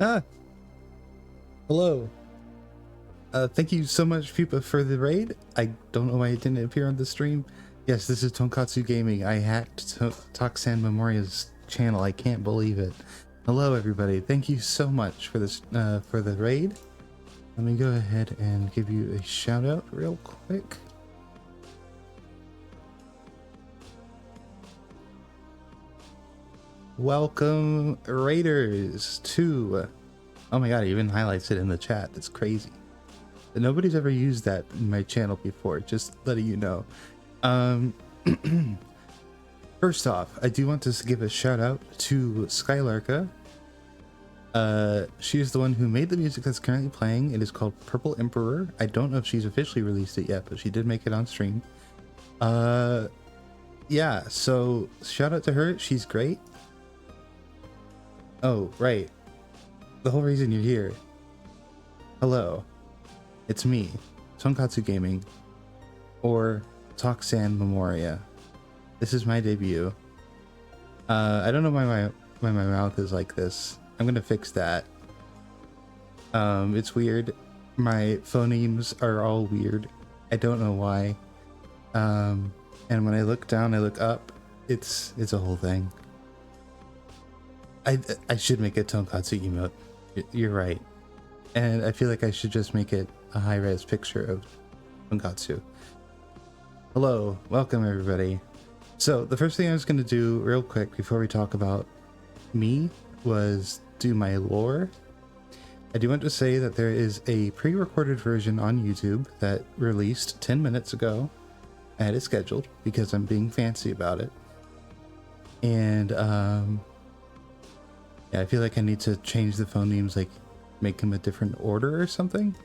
Ah, hello. Thank you so much, Pupa, for the raid. I don't know why it didn't appear on the stream. Yes, this is Tonkatsu Gaming. I hacked Toxan Memoria's channel. I can't believe it. Hello, everybody. Thank you so much for this for the raid. Let me go ahead and give you a shout out real quick. Welcome, Raiders, to... Oh my god, it even highlights it in the chat. That's crazy. Nobody's ever used that in my channel before, just letting you know. First off, I do want to give a shout out to Skylarka. She is the one who made the music that's currently playing. It is called Purple Emperor. I don't know if she's officially released it yet, but she did make it on stream. Yeah, so shout out to her. She's great. Oh, right. The whole reason you're here. Hello. It's me, Tonkatsu Gaming, or Toxan Memoria. This is my debut. I don't know why my mouth is like this. I'm gonna fix that. It's weird. My phonemes are all weird. I don't know why. And when I look down, I look up. It's a whole thing. I should make a Tonkatsu emote. You're right. And I feel like I should just make it a high-res picture of Tonkatsu. Hello, welcome everybody. So the first thing I was going to do real quick before we talk about me was do my lore. I do want to say that there is a pre-recorded version on YouTube that released 10 minutes ago. I had it scheduled because I'm being fancy about it. And yeah, I feel like I need to change the phonemes, like make them a different order or something.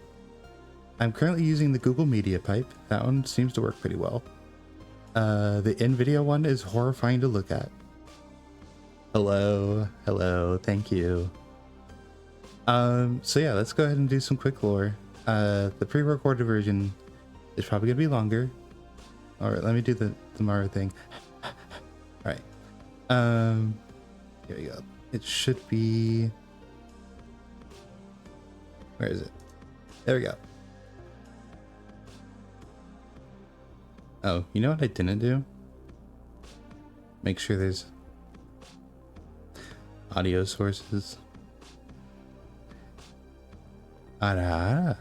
I'm currently using the Google Media Pipe. That one seems to work pretty well. The NVIDIA one is horrifying to look at. Hello, thank you. So yeah, let's go ahead and do some quick lore. The pre-recorded version is probably gonna be longer. All right, let me do the Mario thing. All right. Here we go. It should be... Where is it? There we go. Oh, you know what I didn't do? Make sure there's audio sources. I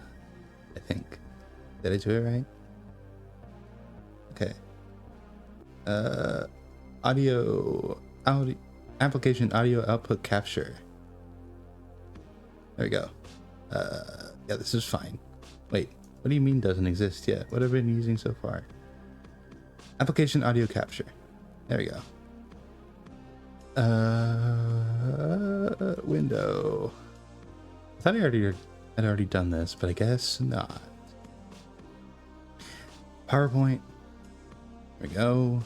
think. Did I do it right? Okay. Audio application audio output capture. There we go. Yeah, this is fine. Wait, what do you mean doesn't exist yet? What have I been using so far? Application audio capture. There we go. Window. I thought I'd already done this, but I guess not. PowerPoint. There we go.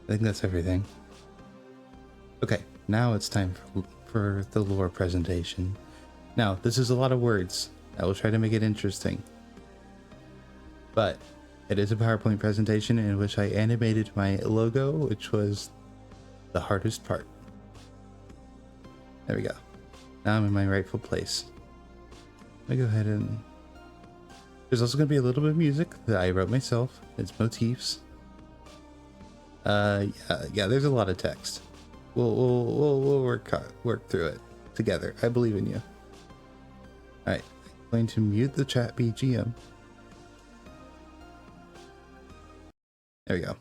I think that's everything. Okay, now it's time for the lore presentation. Now, this is a lot of words. I will try to make it interesting. But it is a PowerPoint presentation in which I animated my logo, which was the hardest part. There we go. Now I'm in my rightful place. Let me go ahead and... There's also going to be a little bit of music that I wrote myself. It's motifs. Yeah, there's a lot of text. We'll work through it together. I believe in you. All right, I'm going to mute the chat BGM. There we go. I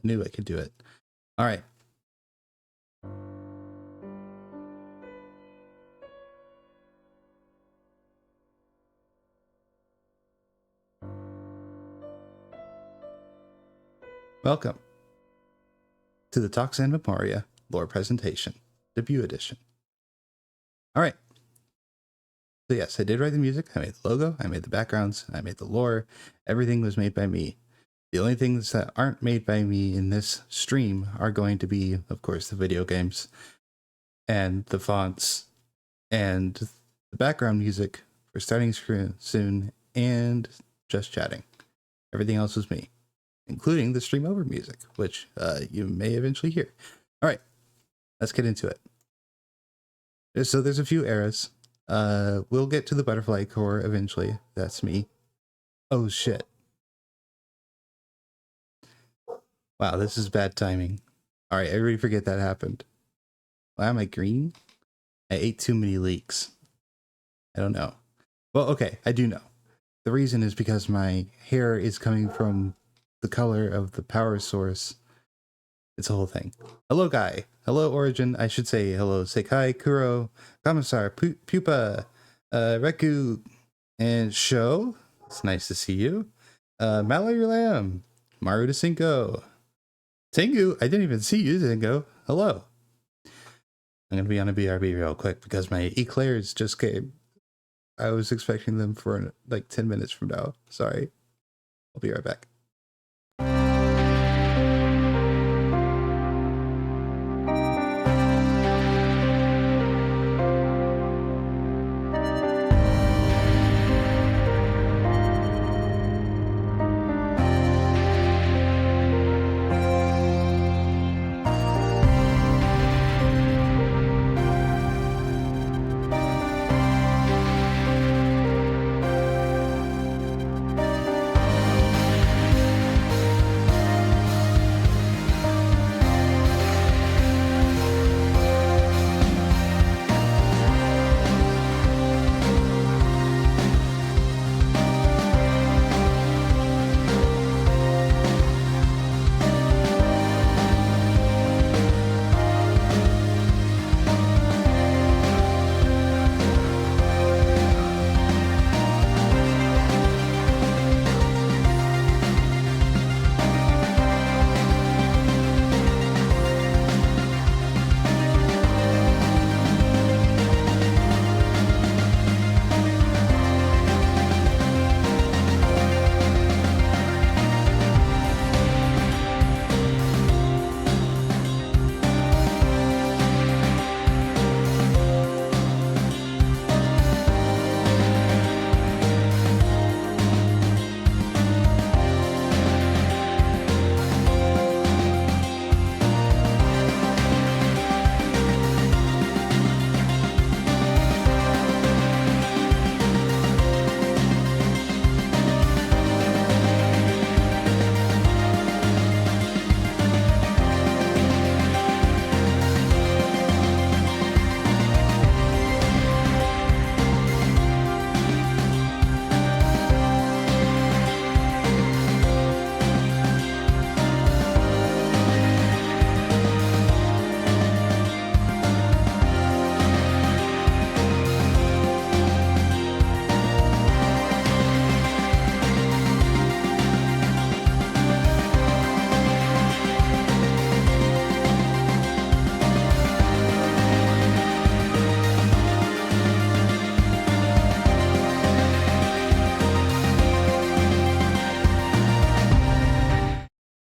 knew I could do it. All right. Welcome to the Toxan Memoria lore presentation, debut edition. All right. So yes, I did write the music. I made the logo. I made the backgrounds. I made the lore. Everything was made by me. The only things that aren't made by me in this stream are going to be, of course, the video games and the fonts and the background music for starting soon and just chatting. Everything else was me, including the stream over music, which you may eventually hear. All right. let's get into it. So there's a few eras. We'll get to the Butterfly Core eventually. That's me. Oh shit. Wow, this is bad timing. All right, everybody forget that happened. Why am I green? I ate too many leeks. I don't know. Well, okay, I do know. The reason is because my hair is coming from the color of the power source. It's a whole thing. Hello, Guy. Hello, Origin. I should say hello, Sekai, Kuro, Commissar, Pupa, Reku, and Sho. It's nice to see you. Mallory Lamb, Maru de Cinco. Tengu, I didn't even see you, Tengu. Hello. I'm going to be on a BRB real quick because my eclairs just came. I was expecting them for like 10 minutes from now. Sorry. I'll be right back.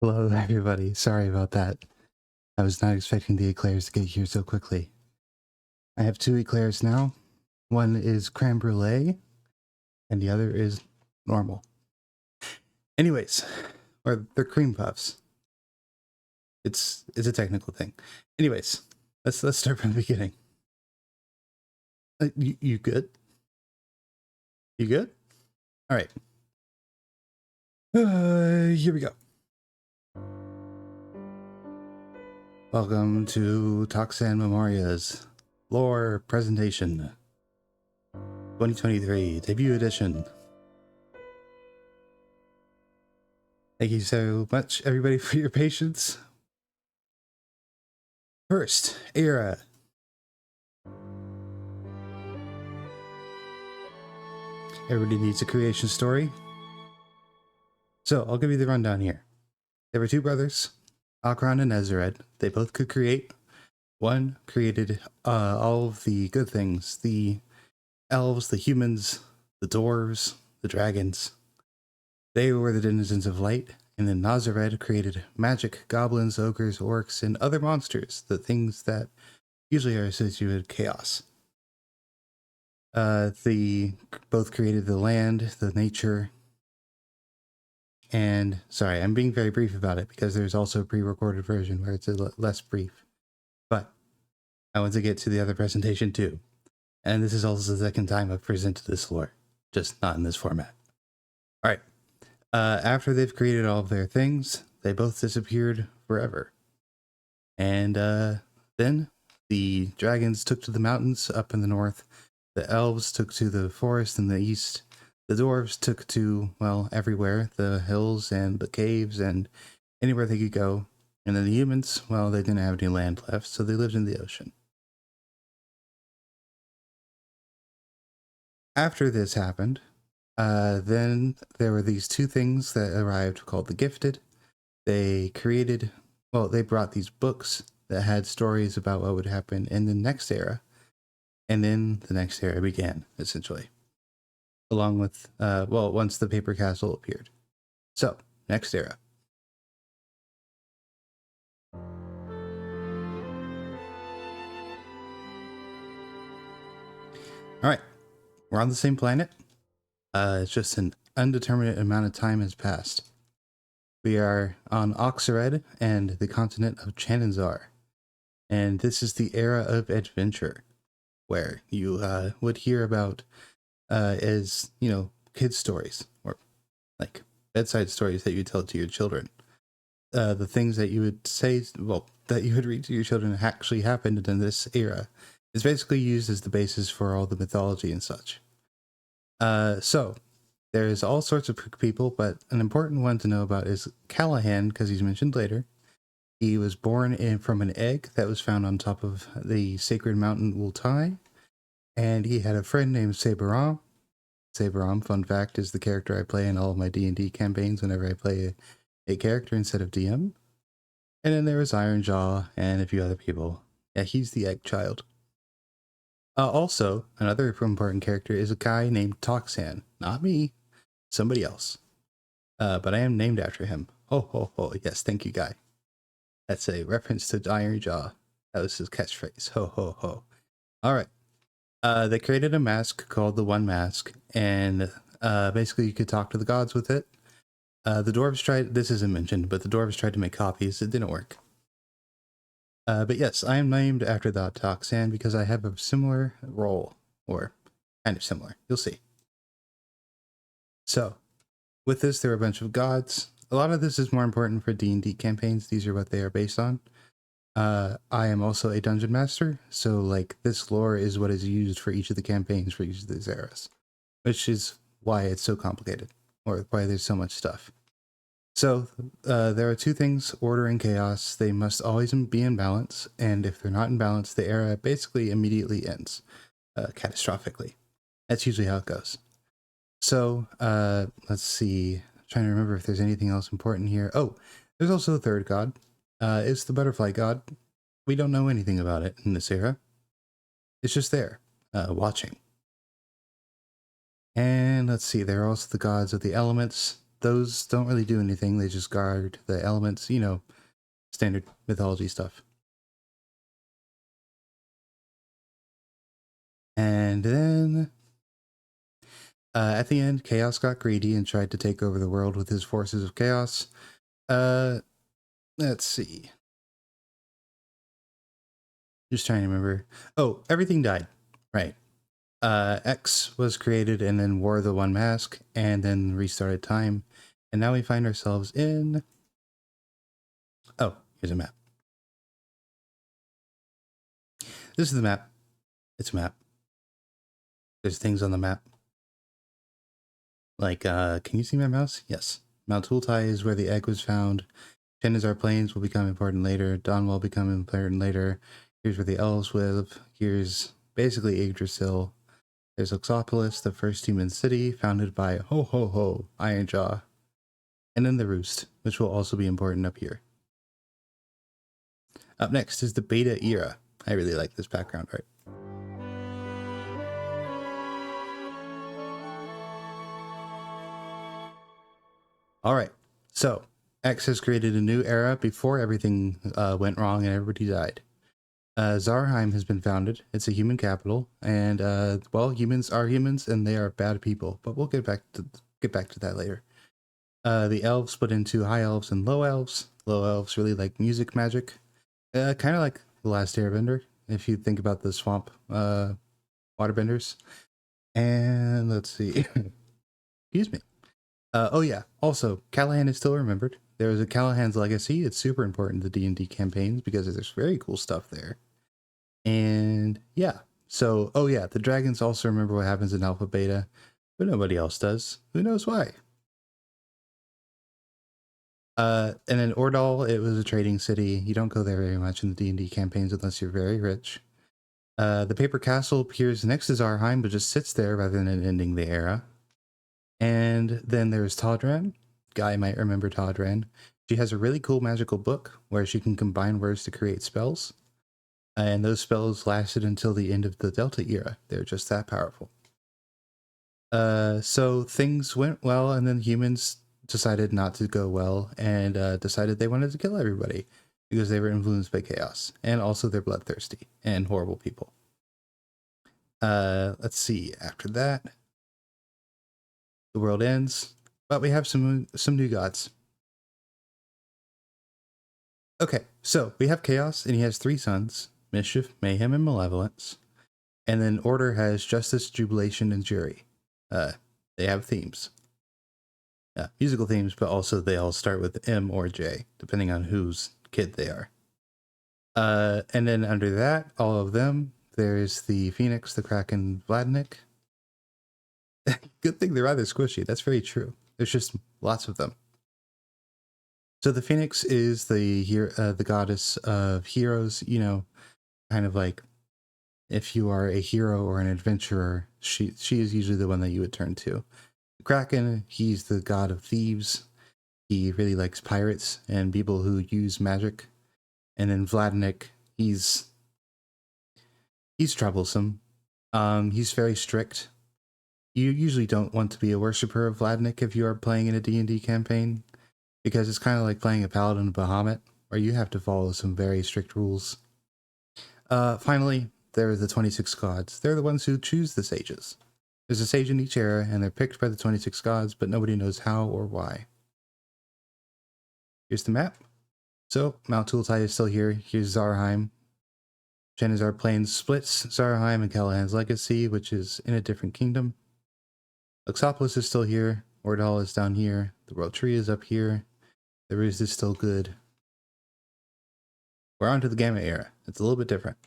Hello, everybody. Sorry about that. I was not expecting the eclairs to get here so quickly. I have 2 eclairs now. One is creme brulee, and the other is normal. Anyways, or they're cream puffs. It's a technical thing. Anyways, let's start from the beginning. You good? You good? All right. Here we go. Welcome to Toxan Memoria's lore presentation 2023 debut edition. Thank you so much, everybody, for your patience. First, era. Everybody needs a creation story. So I'll give you the rundown here. There were 2 brothers, Akron and Ezred. They both could create. One created all of the good things, the elves, the humans, the dwarves, the dragons. They were the denizens of light. And then Nazared created magic, goblins, ogres, orcs, and other monsters, the things that usually are associated with chaos. They both created the land, the nature, and I'm being very brief about it because there's also a pre-recorded version where it's less brief. But I want to get to the other presentation too. And this is also the second time I've presented this lore, just not in this format. All right. After they've created all of their things, they both disappeared forever. And then the dragons took to the mountains up in the north. The elves took to the forest in the east. The dwarves took to, well, everywhere, the hills and the caves and anywhere they could go. And then the humans, well, they didn't have any land left, so they lived in the ocean. After this happened, then there were these two things that arrived called the Gifted. They created, well, they brought these books that had stories about what would happen in the next era. And then the next era began, essentially. Along with, well, once the paper castle appeared. So, next era. All right, we're on the same planet. It's just an undeterminate amount of time has passed. We are on Oxared and the continent of Chananzar. And this is the era of adventure, where you would hear about as, you know, kids' stories, or like bedside stories that you tell to your children. The things that you would say, well, that you would read to your children actually happened in this era. It's basically used as the basis for all the mythology and such. So there's all sorts of people, but an important one to know about is Callahan, because he's mentioned later. He was born from an egg that was found on top of the sacred mountain Ultai, and he had a friend named Saberam. Saberam, fun fact, is the character I play in all of my D&D campaigns whenever I play a character instead of DM. And then there was Ironjaw and a few other people. Yeah, he's the egg child. Also, another important character is a guy named Toxan. Not me, somebody else. But I am named after him. Ho, ho, ho. Yes, thank you, guy. That's a reference to Ironjaw. That was his catchphrase. Ho, ho, ho. All right. They created a mask called the One Mask, and basically you could talk to the gods with it. The dwarves tried, this isn't mentioned, but the dwarves tried to make copies. It didn't work. But yes, I am named after the Toxan because I have a similar role, or kind of similar. You'll see. So, with this, there are a bunch of gods. A lot of this is more important for D&D campaigns. These are what they are based on. I am also a dungeon master, so like this lore is what is used for each of the campaigns for each of these eras, which is why it's so complicated, or why there's so much stuff. So there are two things, order and chaos. They must always be in balance, and if they're not in balance, the era basically immediately ends, catastrophically. That's usually how it goes. So let's see. I'm trying to remember if there's anything else important here. Oh, there's also a third god. It's the butterfly god. We don't know anything about it in this era. It's just there, watching. And let's see, there are also the gods of the elements. Those don't really do anything. They just guard the elements, you know, standard mythology stuff. And then at the end, Chaos got greedy and tried to take over the world with his forces of chaos. Let's see. Just trying to remember. Oh, everything died. Right. X was created and then wore the One Mask and then restarted time. And now we find ourselves in... Oh, here's a map. This is the map. It's a map. There's things on the map. Like, can you see my mouse? Yes. Mount Ultai is where the egg was found. Chananzar Plains will become important later. Dawn will become important later. Here's where the elves live. Here's basically Yggdrasil. There's Oxopolis, the first human city, founded by Ho Ho Ho, Ironjaw. And then the Roost, which will also be important up here. Up next is the Beta era. I really like this background art. All right, so X has created a new era before everything went wrong and everybody died. Zarheim has been founded. It's a human capital, and well, humans are humans, and they are bad people. But we'll get back to that later. The elves split into high elves and low elves. Low elves really like music magic, kind of like the Last Airbender. if you think about the swamp waterbenders. And let's see. Excuse me. Oh yeah. Also, Callahan is still remembered. There is a Callahan's Legacy. It's super important to D&D campaigns because there's very cool stuff there. And yeah. So, oh yeah, the dragons also remember what happens in Alpha Beta, but nobody else does. Who knows why? And then Ordal, it was a trading city. You don't go there very much in the D&D campaigns unless you're very rich. The Paper Castle appears next to Zarheim, but just sits there rather than ending the era. And then there's Todran. Guy might remember Todran. She has a really cool magical book where she can combine words to create spells. And those spells lasted until the end of the Delta era. They're just that powerful. So things went well, and then humans decided not to go well and decided they wanted to kill everybody because they were influenced by chaos, and also they're bloodthirsty and horrible people. Let's see. After that, the world ends, but we have some new gods. Okay, so we have Chaos, and he has 3 sons: Mischief, Mayhem, and Malevolence. And then Order has Justice, Jubilation, and Jury. They have themes. Musical themes, but also they all start with M or J, depending on whose kid they are. And then under that, all of them, there's the Phoenix, the Kraken, Vladnik. Good thing they're rather squishy. That's very true. There's just lots of them. So the Phoenix is the goddess of heroes. You know, kind of like if you are a hero or an adventurer, she is usually the one that you would turn to. The Kraken, he's the god of thieves. He really likes pirates and people who use magic. And then Vladnik, he's troublesome. He's very strict. You usually don't want to be a worshiper of Vladnik if you are playing in a D&D campaign, because it's kind of like playing a paladin of Bahamut, where you have to follow some very strict rules. Finally, there are the 26 gods. They're the ones who choose the sages. There's a sage in each era, and they're picked by the 26 gods, but nobody knows how or why. Here's the map. So, Mount Tultai is still here. Here's Zarheim. Shanazar Plains splits Zarheim and Callahan's Legacy, which is in a different kingdom. Luxopolis is still here. Ordal is down here. The World Tree is up here. The Ruse is still good. We're on to the Gamma era. It's a little bit different.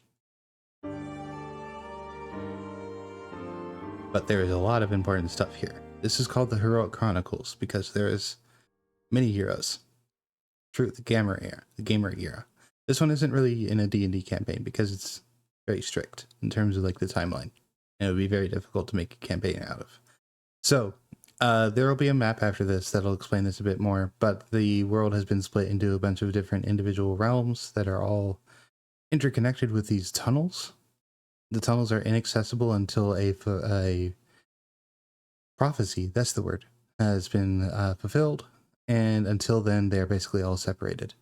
But there is a lot of important stuff here. This is called the Heroic Chronicles because there is many heroes. True, the Gamer era. This one isn't really in a D&D campaign because it's very strict in terms of like the timeline. And it would be very difficult to make a campaign out of. So, there will be a map after this that'll explain this a bit more, but the world has been split into a bunch of different individual realms that are all interconnected with these tunnels. The tunnels are inaccessible until a prophecy, that's the word, has been fulfilled, and until then they're basically all separated.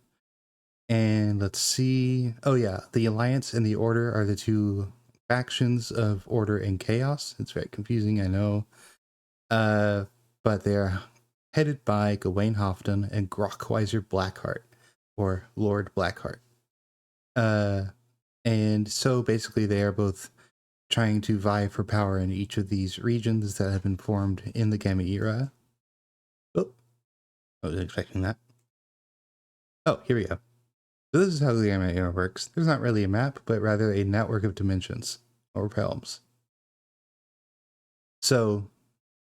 And let's see, oh yeah, the Alliance and the Order are the 2 factions of Order and Chaos. It's very confusing, I know. But they're headed by Gawain Hofton and Grockweiser Blackheart, or Lord Blackheart. And so basically they are both trying to vie for power in each of these regions that have been formed in the Gamma era. Oh, I wasn't expecting that. Oh, here we go. So this is how the Gamma era works. There's not really a map, but rather a network of dimensions, or realms. So,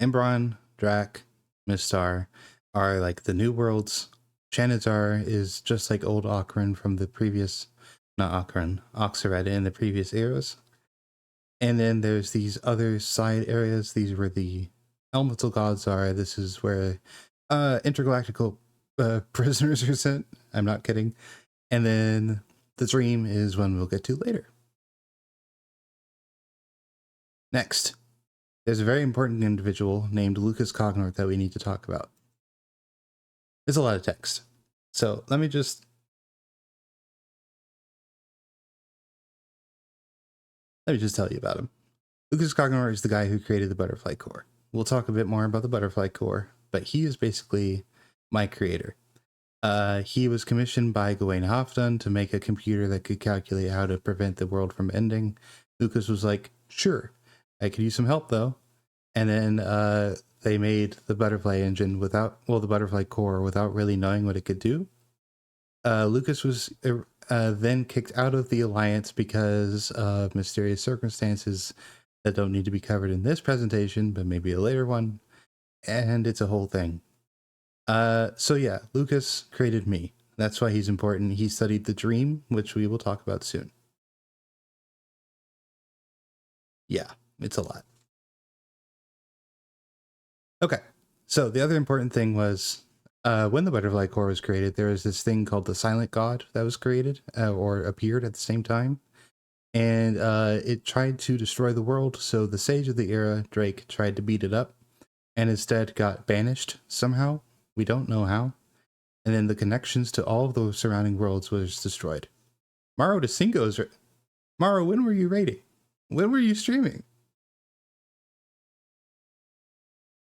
Embron, Drac, Mistar are like the new worlds. Shanazar is just like old Okran from the previous, not Okran, Oxared in the previous eras. And then there's these other side areas. These were the elemental gods are. This is where intergalactical prisoners are sent. I'm not kidding. And then the dream is one we'll get to later. Next, there's a very important individual named Lucas Cognort that we need to talk about. There's a lot of text. So let me just tell you about him. Lucas Cognort is the guy who created the Butterfly Core. We'll talk a bit more about the Butterfly Core, but he is basically my creator. He was commissioned by Gawain Halfdan to make a computer that could calculate how to prevent the world from ending. Lucas was like, sure, I could use some help though. And then they made the butterfly engine the butterfly core without really knowing what it could do. Lucas was then kicked out of the Alliance because of mysterious circumstances that don't need to be covered in this presentation, but maybe a later one. And it's a whole thing. So yeah, Lucas created me. That's why he's important. He studied the dream, which we will talk about soon. Yeah, it's a lot. Okay, so the other important thing was when the butterfly core was created, there was this thing called the Silent God that was created or appeared at the same time. And it tried to destroy the world. So the sage of the era, Drake, tried to beat it up and instead got banished somehow. We don't know how. And then the connections to all of the surrounding worlds was destroyed. Mauro DeCinco's... Mauro, when were you raiding? When were you streaming?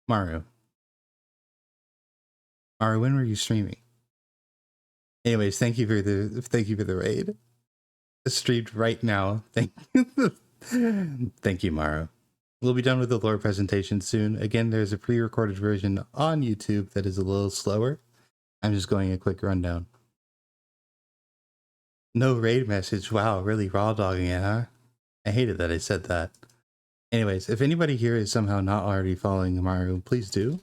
Mauro, when were you streaming? Anyways, thank you for the raid. Streamed right now. Thank you, Mauro. We'll be done with the lore presentation soon. Again, there's a pre-recorded version on YouTube that is a little slower. I'm just going a quick rundown. No raid message. Wow, really raw dogging it, huh? I hated that I said that. Anyways, if anybody here is somehow not already following Maru, please do.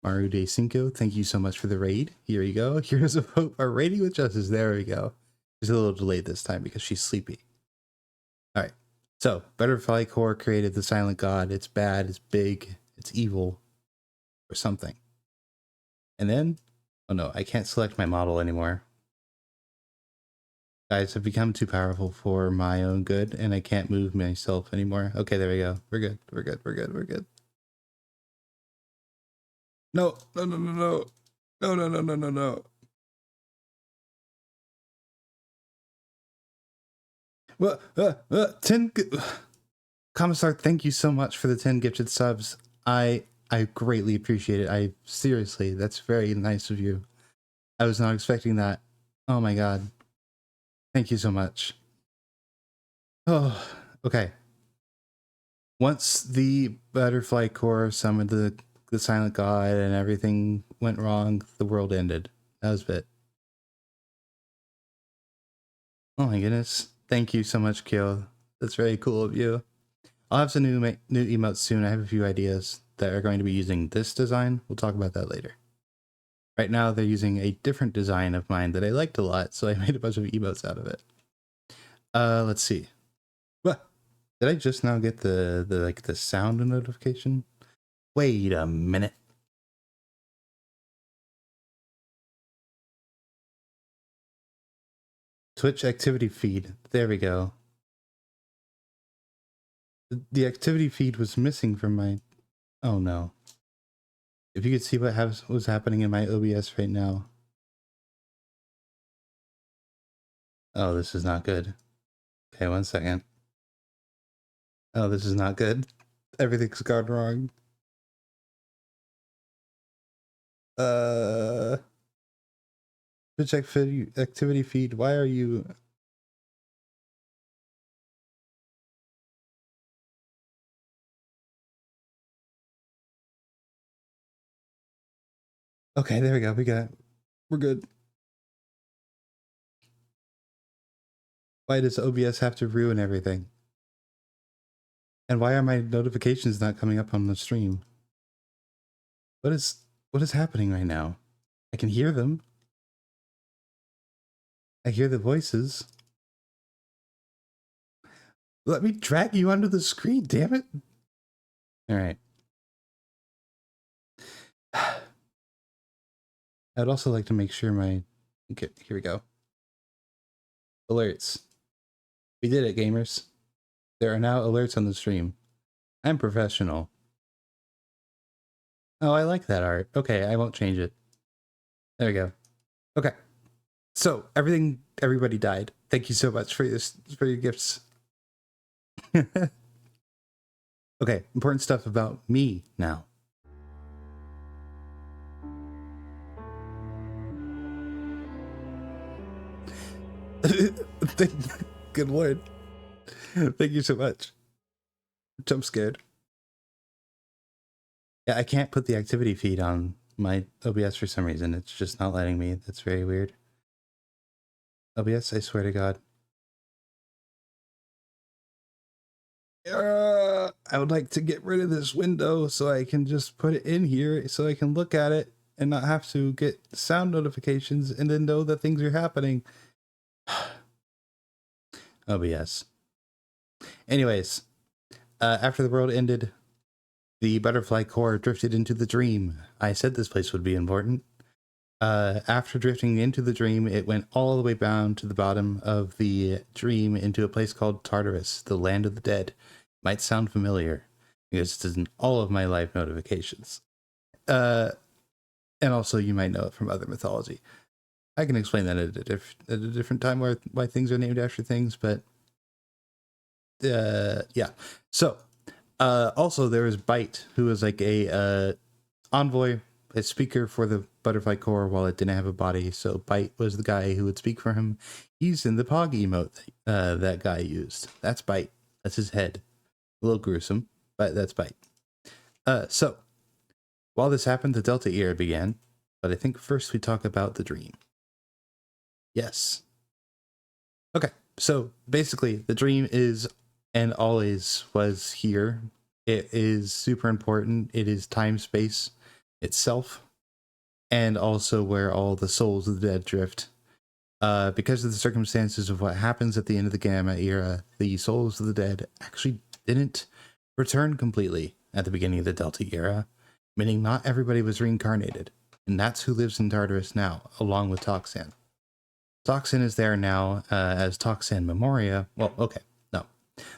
Maru de Cinco, thank you so much for the raid. Here you go. Heroes of Hope are raiding with justice. There we go. She's a little delayed this time because she's sleepy. All right. So, Butterfly Core created the Silent God. It's bad, it's big, it's evil, or something. And then, oh no, I can't select my model anymore. Guys, I've become too powerful for my own good, and I can't move myself anymore. Okay, there we go. We're good. We're good. We're good. We're good. No, no, no, no, no. No, no, no, no, no, no. Well, 10... Commissar, thank you so much for the 10 gifted subs. I greatly appreciate it. I seriously, that's very nice of you. I was not expecting that. Oh my god. Thank you so much. Oh, okay. Once the butterfly core summoned the Silent God and everything went wrong, the world ended. That was it. Oh my goodness. Thank you so much, Kyo. That's very cool of you. I'll have some new emotes soon. I have a few ideas that are going to be using this design. We'll talk about that later. Right now, they're using a different design of mine that I liked a lot, so I made a bunch of emotes out of it. Let's see. What? Did I just now get the sound notification? Wait a minute. Twitch activity feed. There we go. The activity feed was missing from my... Oh no. If you could see what was happening in my OBS right now. Oh, this is not good. Okay, 1 second. Oh, this is not good. Everything's gone wrong. Twitch activity feed. Why are you... Okay, there we go. We're good. Why does OBS have to ruin everything? And why are my notifications not coming up on the stream? What is happening right now? I can hear them. I hear the voices. Let me drag you onto the screen, damn it. All right. I'd also like to make sure my... Okay, here we go. Alerts. We did it, gamers. There are now alerts on the stream. I'm professional. Oh, I like that art. Okay, I won't change it. There we go. Okay. So, everybody died. Thank you so much for your gifts. Okay, important stuff about me now. Good lord. Thank you so much. Jump scared. Yeah, I can't put the activity feed on my OBS for some reason. It's just not letting me. That's very weird. OBS, I swear to God. I would like to get rid of this window so I can just put it in here so I can look at it and not have to get sound notifications and then know that things are happening. OBS. Anyways, after the world ended, the butterfly core drifted into the dream. I said this place would be important. After drifting into the dream, it went all the way down to the bottom of the dream into a place called Tartarus, the land of the dead. Might sound familiar because it's in all of my live notifications. And also you might know it from other mythology. I can explain that at a different time why things are named after things, but yeah. So also there was Bite, who was like a envoy, a speaker for the butterfly core while it didn't have a body. So Bite was the guy who would speak for him. He's in the Pog emote that guy used. That's Bite. That's his head. A little gruesome, but that's Bite. So while this happened, the Delta era began. But I think first we talk about the dream. Yes. Okay. So basically, the dream is and always was here. It is super important. It is time space itself, and also where all the souls of the dead drift. Because of the circumstances of what happens at the end of the Gamma era, the souls of the dead actually didn't return completely at the beginning of the Delta era, meaning not everybody was reincarnated. And that's who lives in Tartarus now, along with Toxan. Toxan is there now as Toxan Memoria. Well, okay, no.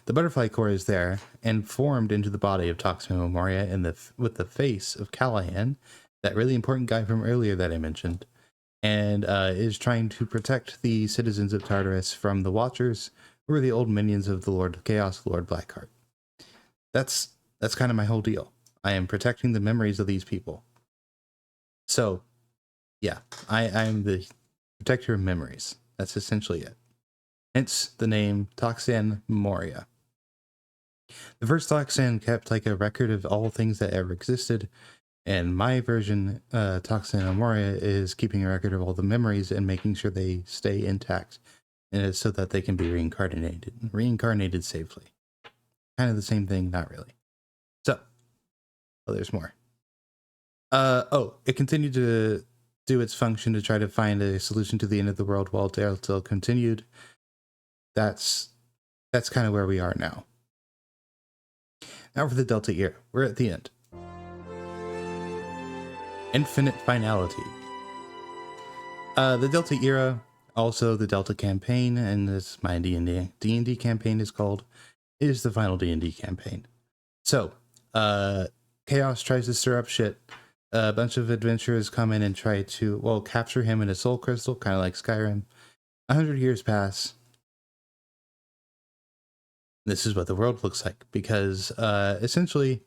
The butterfly core is there and formed into the body of Toxan Memoria with the face of Callahan, that really important guy from earlier that I mentioned, and is trying to protect the citizens of Tartarus from the Watchers, who are the old minions of the Lord Chaos, Lord Blackheart. That's kind of my whole deal. I am protecting the memories of these people. So, yeah, I'm the protector of memories. That's essentially it. Hence the name Toxan Memoria. The first Toxan kept like a record of all things that ever existed, and my version, Toxan Memoria, is keeping a record of all the memories and making sure they stay intact, and it's so that they can be reincarnated safely. Kind of the same thing, not really. So, there's more. It continued to do its function to try to find a solution to the end of the world while Delta continued. That's kind of where we are now. Now for the Delta era. We're at the end. Infinite finality. The Delta era, also the Delta campaign, and this my D&D campaign is called, is the final D&D campaign. So, Chaos tries to stir up shit. A bunch of adventurers come in and try to, capture him in a soul crystal, kind of like Skyrim. 100 years pass. This is what the world looks like, because essentially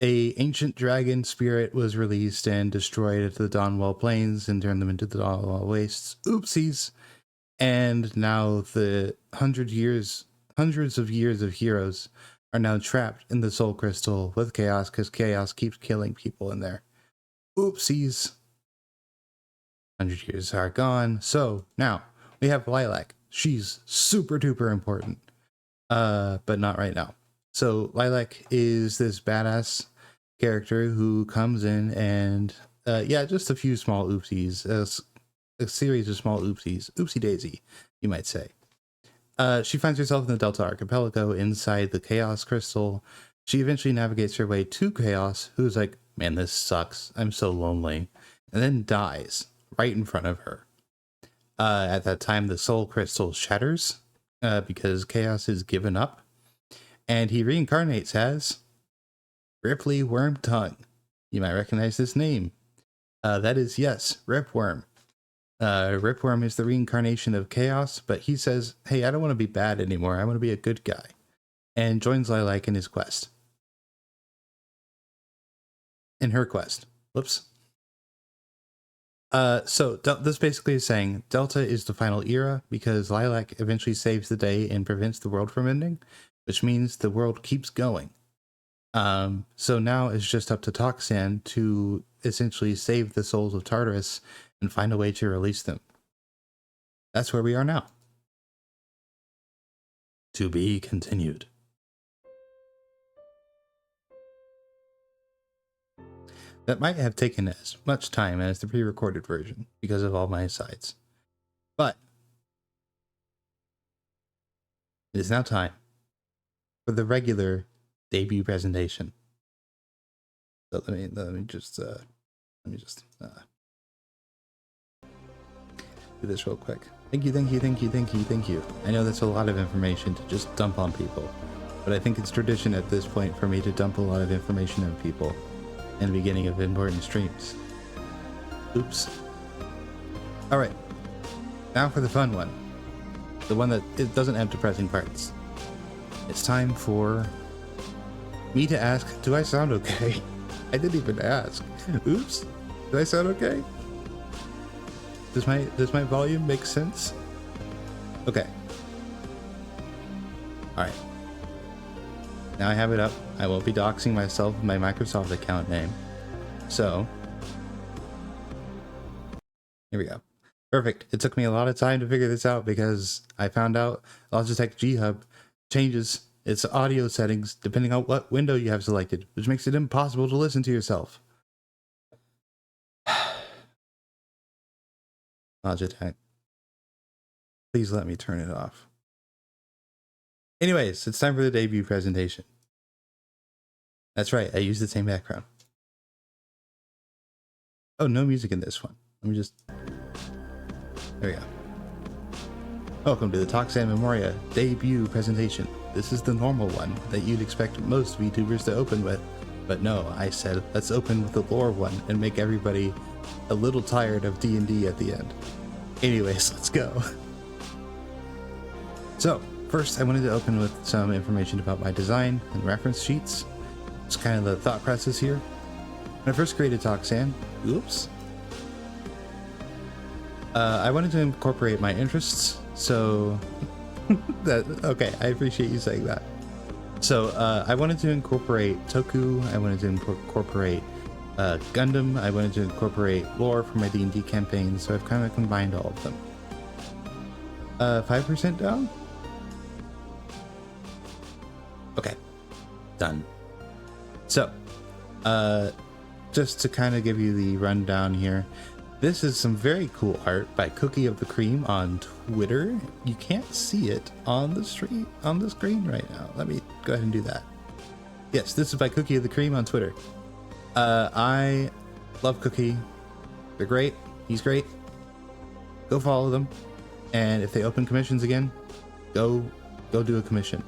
a ancient dragon spirit was released and destroyed the Dawnwell Plains and turned them into the Dawnwell Wastes. Oopsies. And now the hundreds of years of heroes are now trapped in the soul crystal with Chaos, because Chaos keeps killing people in there. Oopsies. 100 years are gone. So now we have Lilac. She's super duper important. But not right now. So Lilac is this badass character who comes in and just a few small oopsies, a series of small oopsies, oopsie daisy, you might say. She finds herself in the Delta Archipelago inside the Chaos Crystal. She eventually navigates her way to Chaos, who's like, man, this sucks. I'm so lonely. And then dies right in front of her. At that time, the Soul Crystal shatters because Chaos is given up. And he reincarnates as Ripley Wormtongue. You might recognize this name. That is, yes, Ripworm. Ripworm is the reincarnation of Chaos, but he says, hey, I don't want to be bad anymore. I want to be a good guy. And joins Lilac in his quest. In her quest. Whoops. So this basically is saying Delta is the final era because Lilac eventually saves the day and prevents the world from ending, which means the world keeps going. So now it's just up to Toxan to essentially save the souls of Tartarus and find a way to release them. That's where we are now. To be continued. That might have taken as much time as the pre-recorded version because of all my asides. But it is now time for the regular debut presentation. So let me just do this real quick. Thank you. I know that's a lot of information to just dump on people, but I think it's tradition at this point for me to dump a lot of information on people in the beginning of important streams. Oops. All right, now for the fun one, the one that it doesn't have depressing parts. It's time for me to ask, do I sound okay? I didn't even ask. Oops. Do I sound okay? Does my volume make sense? Okay. All right. Now I have it up. I won't be doxing myself with my Microsoft account name. So, here we go. Perfect. It took me a lot of time to figure this out because I found out Logitech G Hub changes its audio settings depending on what window you have selected, which makes it impossible to listen to yourself. Logitech, please let me turn it off. Anyways, it's time for the debut presentation. That's right, I used the same background. Oh, no music in this one. Let me just... There we go. Welcome to the Toxan Memoria debut presentation. This is the normal one that you'd expect most VTubers to open with. But no, I said, let's open with the lore one and make everybody a little tired of D&D at the end. Anyways, let's go. So, first I wanted to open with some information about my design and reference sheets. It's kind of the thought process here. When I first created Toxan, I wanted to incorporate my interests, so okay, I appreciate you saying that. So I wanted to incorporate Toku, I wanted to incorporate Gundam, I wanted to incorporate lore for my D&D campaign, so I've kind of combined all of them. 5% down? Okay, done. So, just to kind of give you the rundown here, this is some very cool art by Cookie of the Cream on Twitter. You can't see it on the screen right now. Let me go ahead and do that. Yes, this is by Cookie of the Cream on Twitter. I love Cookie. They're great. He's great. Go follow them. And if they open commissions again, go do a commission.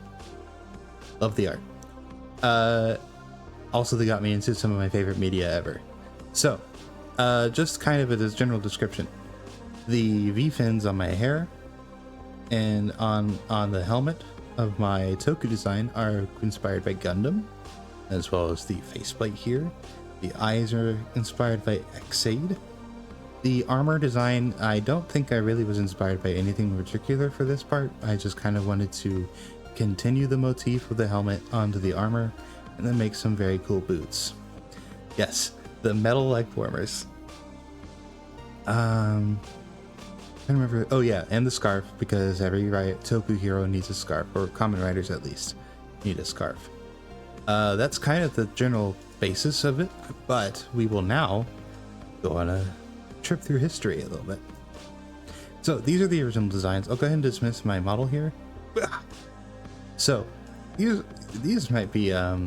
Love the art. Also, they got me into some of my favorite media ever. So, just kind of a general description. The V-fins on my hair and on the helmet of my Toku design are inspired by Gundam, as well as the faceplate here. The eyes are inspired by Xaid. The armor design, I don't think I really was inspired by anything particular for this part. I just kind of wanted to continue the motif of the helmet onto the armor and then make some very cool boots. Yes, the metal leg warmers. I can't remember. Oh yeah, and the scarf, because every Toku hero needs a scarf, or common riders at least need a scarf. That's kind of the general basis of it, but we will now go on a trip through history a little bit. So these are the original designs. I'll go ahead and dismiss my model here. So these might be a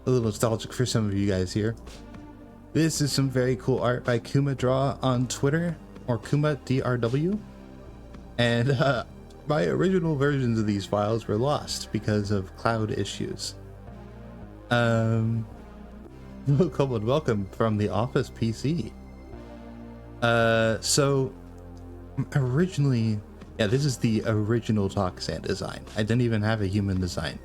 little nostalgic for some of you guys here. This is some very cool art by Kuma Draw on Twitter, or Kuma DRW. And my original versions of these files were lost because of cloud issues. Welcome and welcome from the office PC. So originally, yeah, this is the original Toxan design. I didn't even have a human design.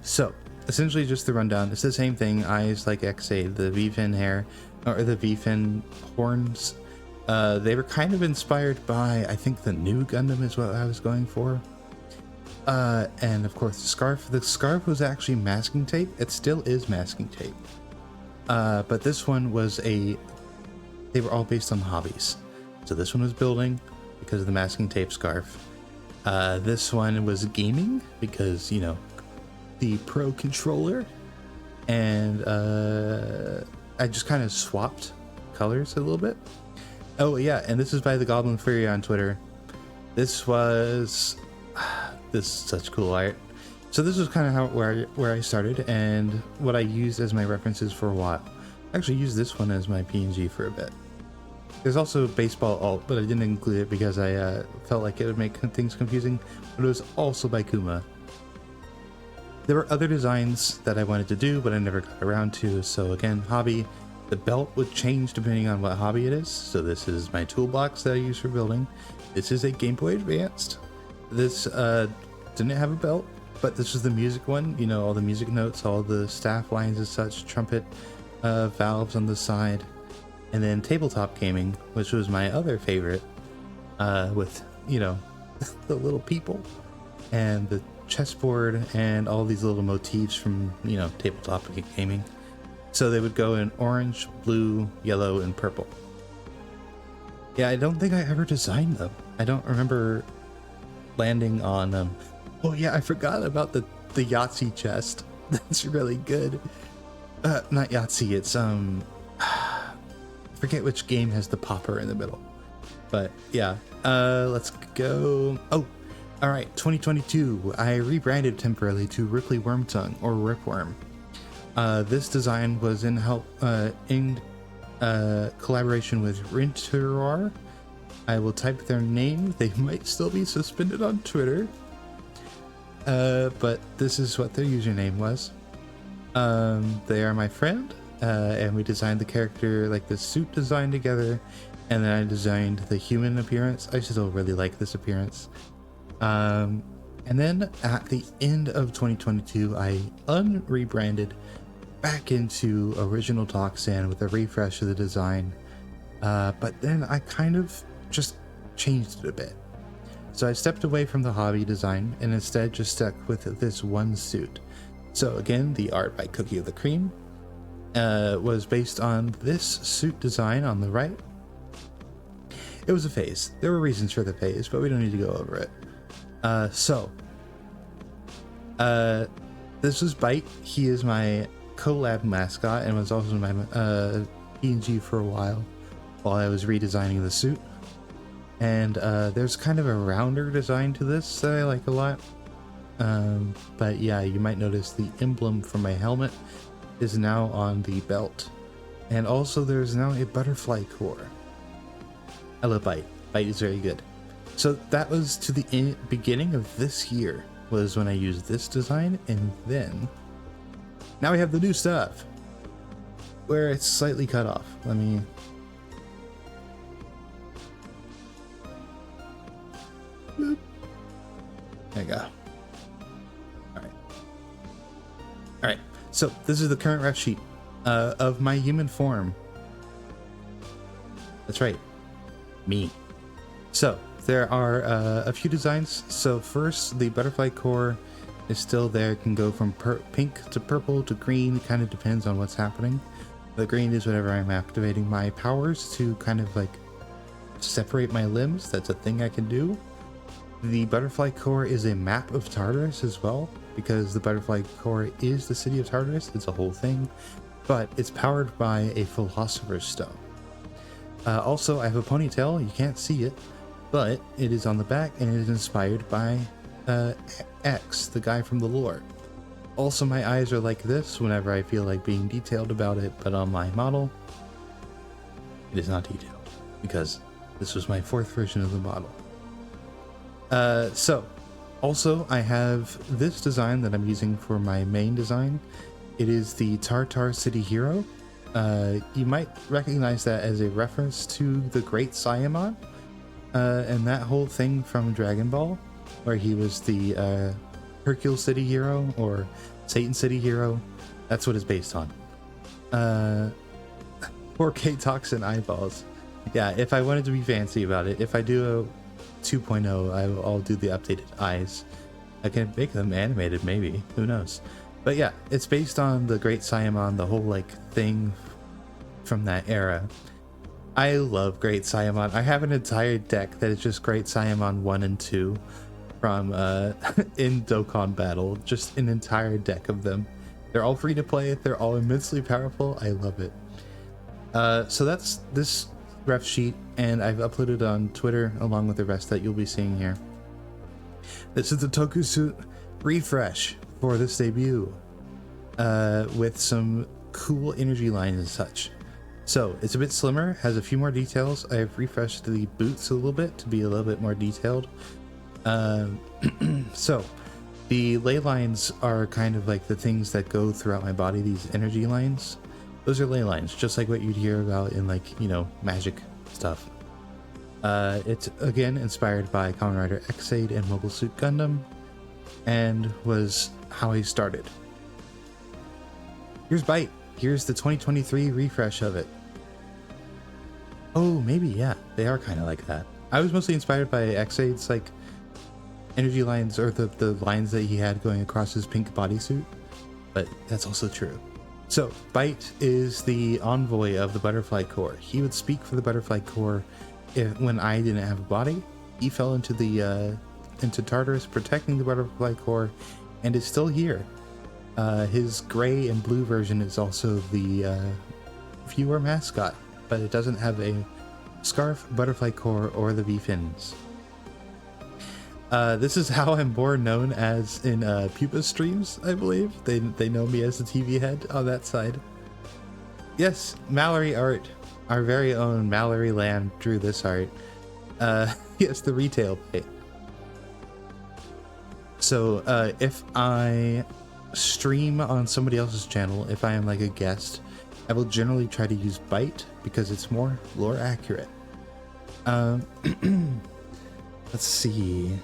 So essentially just the rundown. It's the same thing. Eyes like Xaid, the V-fin hair, or the V-fin horns. They were kind of inspired by, I think, the new Gundam is what I was going for. And of course the scarf. The scarf was actually masking tape. It still is masking tape. But this one was they were all based on hobbies. So this one was building because of the masking tape scarf. This one was gaming because, you know, the Pro controller. And I just kind of swapped colors a little bit. Oh yeah, and this is by the Goblin Fury on Twitter. This is such cool art. So this was kind of where I started and what I used as my references for a while. I actually used this one as my PNG for a bit. There's also baseball alt, but I didn't include it because I felt like it would make things confusing. But it was also by Kuma. There were other designs that I wanted to do, but I never got around to. So again, hobby. The belt would change depending on what hobby it is. So this is my toolbox that I use for building. This is a Game Boy Advanced. This didn't have a belt, but this was the music one. You know, all the music notes, all the staff lines and such, trumpet valves on the side. And then tabletop gaming, which was my other favorite, with, you know, the little people and the chessboard and all these little motifs from, you know, tabletop gaming. So they would go in orange, blue, yellow, and purple. Yeah, I don't think I ever designed them. I don't remember landing on them. Oh yeah, I forgot about the Yahtzee chest. That's really good. Not Yahtzee, it's I forget which game has the popper in the middle. But yeah, let's go. Oh, all right, 2022. I rebranded temporarily to Ripley Wormtongue or Ripworm. This design was in collaboration with Rinteroar. I will type their name. They might still be suspended on Twitter. But this is what their username was. They are my friend, and we designed the character, like the suit design together, and then I designed the human appearance. I still really like this appearance. And then at the end of 2022, I rebranded back into original Toxan with a refresh of the design, but then I kind of just changed it a bit. So I stepped away from the hobby design and instead just stuck with this one suit. So again, the art by Cookie of the Cream was based on this suit design on the right. It was a phase. There were reasons for the phase, but we don't need to go over it. This was Bite. He is my collab mascot and was also my PNG for a while I was redesigning the suit. And there's kind of a rounder design to this that I like a lot. But yeah, you might notice the emblem for my helmet is now on the belt. And also there's now a butterfly core. I love Bite. Bite is very good. So that was to the beginning of this year was when I used this design, and then now we have the new stuff where it's slightly cut off. Let me boop. There you go. All right, so this is the current ref sheet of my human form. That's right, me. So there are a few designs. So first, the butterfly core is still there. It can go from pink to purple to green. It kind of depends on what's happening. The green is whenever I'm activating my powers to kind of like separate my limbs. That's a thing I can do. The butterfly core is a map of Tartarus as well, because the butterfly core is the city of Tartarus. It's a whole thing, but it's powered by a philosopher's stone. Also, I have a ponytail. You can't see it, but it is on the back and it is inspired by X, the guy from the lore. Also, my eyes are like this whenever I feel like being detailed about it, but on my model, it is not detailed because this was my 4th version of the model. So also I have this design that I'm using for my main design. It is the Tartar City Hero. You might recognize that as a reference to the Great Saiyaman, and that whole thing from Dragon Ball, where he was the Hercule City Hero or Satan City Hero. That's what it's based on. 4K toxin eyeballs. Yeah, if I wanted to be fancy about it, if I do a 2.0, I'll do the updated eyes. I can make them animated, maybe. Who knows? But yeah, it's based on the Great Saiyaman, the whole like thing from that era. I love Great Saiyaman. I have an entire deck that is just Great Saiyaman 1 and 2 from in Dokkan Battle. Just an entire deck of them. They're all free to play. They're all immensely powerful. I love it. So that's this ref sheet, and I've uploaded on Twitter along with the rest that you'll be seeing here. This is the Tokusatsu refresh for this debut, with some cool energy lines and such. So it's a bit slimmer, has a few more details. I've refreshed the boots a little bit to be a little bit more detailed. So the ley lines are kind of like the things that go throughout my body, these energy lines. Those are ley lines, just like what you'd hear about in, like, you know, magic stuff. It's again inspired by Kamen Rider Ex-Aid and Mobile Suit Gundam, and was how I started. Here's Bite. Here's the 2023 refresh of it. Oh, maybe, yeah, they are kind of like that. I was mostly inspired by Ex-Aid's like energy lines, or the lines that he had going across his pink bodysuit, but that's also true. So Bite is the envoy of the Butterfly Corps. He would speak for the Butterfly Corps when I didn't have a body. He fell into the into Tartarus, protecting the Butterfly Corps, and is still here. His gray and blue version is also the viewer mascot, but it doesn't have a scarf, Butterfly Corps, or the V-fins. This is how I'm more known as in Pupa streams, I believe. They know me as the TV head on that side. Yes, Mallory Art, our very own Mallory Lamb, drew this art. Yes, the retail pay. So if I stream on somebody else's channel, if I am like a guest, I will generally try to use Bite because it's more lore accurate. Let's see.